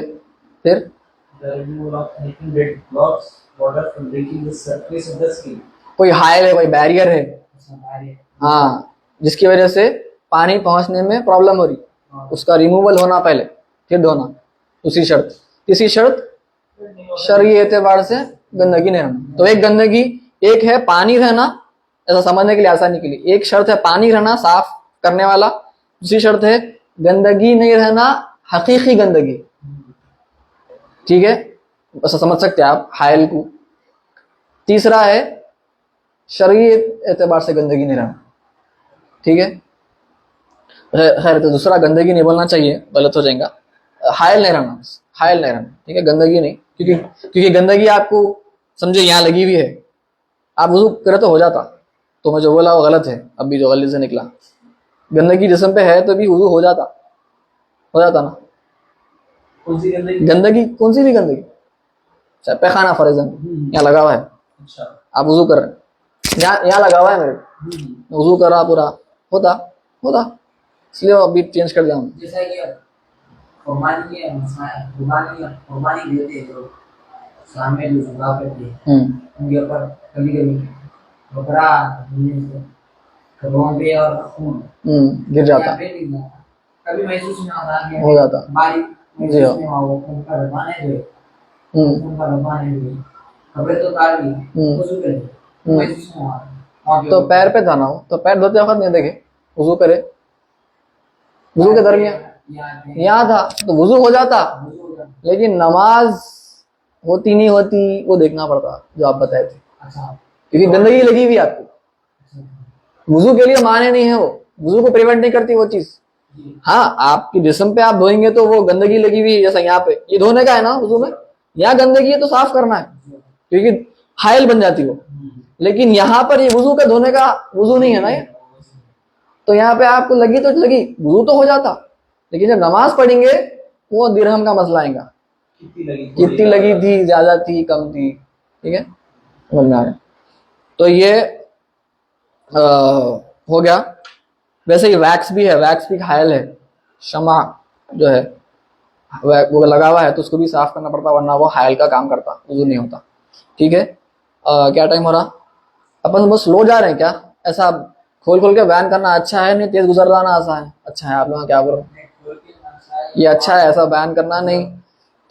फिर The removal of anything that blocks water from reaching the surface of the skin. कोई हाइल है, कोई बैरियर है, हमारे हाँ, जिसकी वजह से पानी पहुंचने में प्रॉब्लम हो रही, उसका रिमूवल होना पहले, फिर धोना। दूसरी शर्त, तीसरी शर्त शरई एतबार से गंदगी नहीं रहना। तो एक गंदगी, एक है पानी रहना, ऐसा समझने के लिए आसानी के लिए, एक शर्त है पानी रहना साफ करने वाला, दूसरी शर्त है गंदगी नहीं रहना, हकीकी गंदगी। ठीक है, ऐसा समझ सकते हैं आप हाइल को। तीसरा है शरई एतबार से गंदगी नहीं रहना। ठीक है, खैर तो दूसरा गंदगी नहीं बोलना चाहिए, गलत हो जाएगा। हाइल नहीं रहना, हाइल नहीं रहना। ठीक है, गंदगी नहीं, क्योंकि गंदगी आपको समझे यहाँ लगी हुई है, आप वुज़ू करे तो हो जाता। तो मैं जो बोला वो गलत है, अभी जो गलती से निकला, गंदगी जिस्म पे है तो भी वुज़ू हो जाता ना। कौन सी गंदगी? गंदगी कौन सी भी गंदगी, चाहे पैखाना फर्जन यहाँ लगा हुआ है, अच्छा आप वुज़ू कर रहे हैं, यहाँ लगा हुआ है मेरे, वुज़ू कर रहा पूरा, होता, इसलिए अभी चेंज कर दिया हूँ। जैसा कि कुर्बानी देते हैं जो सामने जो जुड़ा करते हैं उनके ऊपर कभी कभी बकरा करों पे और खून गिर जाता, कभी महसूस नहीं होता कि हो जाता। बारीक जी हाँ। महसूस नहीं हुआ वो खून का रबान है जो खून का रबान है जो कपड़े तो उतार लिए वजू करे महसूस नहीं हुआ। तो पैर पे था ना वो, तो पैर धोते वक्त नहीं देखे, वुज़ू करे, वुज़ू के दरमियान यहाँ था तो वुज़ू हो जाता, लेकिन नमाज होती नहीं होती वो देखना पड़ता जो आप बताए थे, क्योंकि गंदगी लगी हुई आपको। वुज़ू के लिए माने नहीं है वो, वुज़ू को प्रिवेंट नहीं करती वो चीज। हाँ, आपकी जिस्म पे आप धोएंगे तो वो गंदगी लगी हुई है, जैसा यहाँ पे ये धोने का है ना वुज़ू में, यहाँ गंदगी है तो साफ करना है, क्योंकि हाइल बन जाती वो। लेकिन यहाँ पर ये वुज़ू का धोने का वुज़ू नहीं है ना ये, तो यहाँ पे आपको लगी तो लगी, वुज़ू तो हो जाता। लेकिन जब नमाज पढ़ेंगे वो दिरहम का मसला आएगा, कितनी लगी थी, ज्यादा थी, कम थी। ठीक है, समझ में आ रहा है। तो ये हो गया। वैसे ही वैक्स भी है, वैक्स भी हाइल है, शमा जो है वो लगा हुआ है तो उसको भी साफ करना पड़ता, वरना वो हाइल का काम करता, वुज़ू नहीं होता। ठीक है, क्या टाइम हो रहा, अपन बहुत स्लो जा रहे हैं क्या? ऐसा खोल के बयान करना अच्छा है, नहीं तेज गुजर जाना आसान है? अच्छा है, आप लोग क्या बोल रहे हैं, ये अच्छा है ऐसा बयान करना, नहीं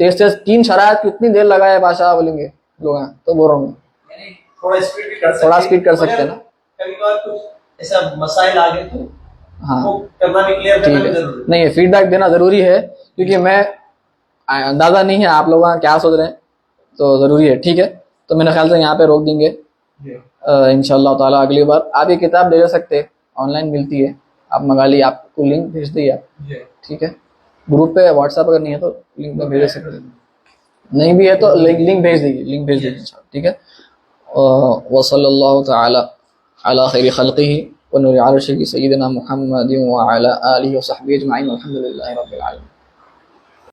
तेज 3 शरायत कितनी देर लगाए बादशाह बोलेंगे लोग हैं, तो बोल रहा हूँ थोड़ा स्पीड कर सकते हैं ना। कभी कभार कुछ ऐसा मसाइल आ गए तो हाँ वो करना भी, क्लियर करना भी जरूरी है। नहीं, फीडबैक देना जरूरी है, क्योंकि मैं अंदाजा नहीं है आप लोग क्या सोच रहे हैं, तो जरूरी है। ठीक है, तो मेरे ख्याल से यहाँ पे रोक देंगे इंशाल्लाह ताला। अगली बार आप ये किताब ले सकते हैं, ऑनलाइन मिलती है, आप मंगा ली, आपको लिंक भेज दिए आप। ठीक है, ग्रुप पे व्हाट्सएप अगर नहीं है तो लिंक में भेज सकते हैं, नहीं भी है तो लिंक भेज दीजिए, लिंक भेज दीजिए, ठीक है। व सल्लल्लाहु तआला अला खैरि खल्क़िही व नूरि अर्शिही सय्यिदिना मुहम्मदिन व अला आलिहि व सहबिही अजमईन वल्हम्दुलिल्लाहि रब्बिल आलमीन।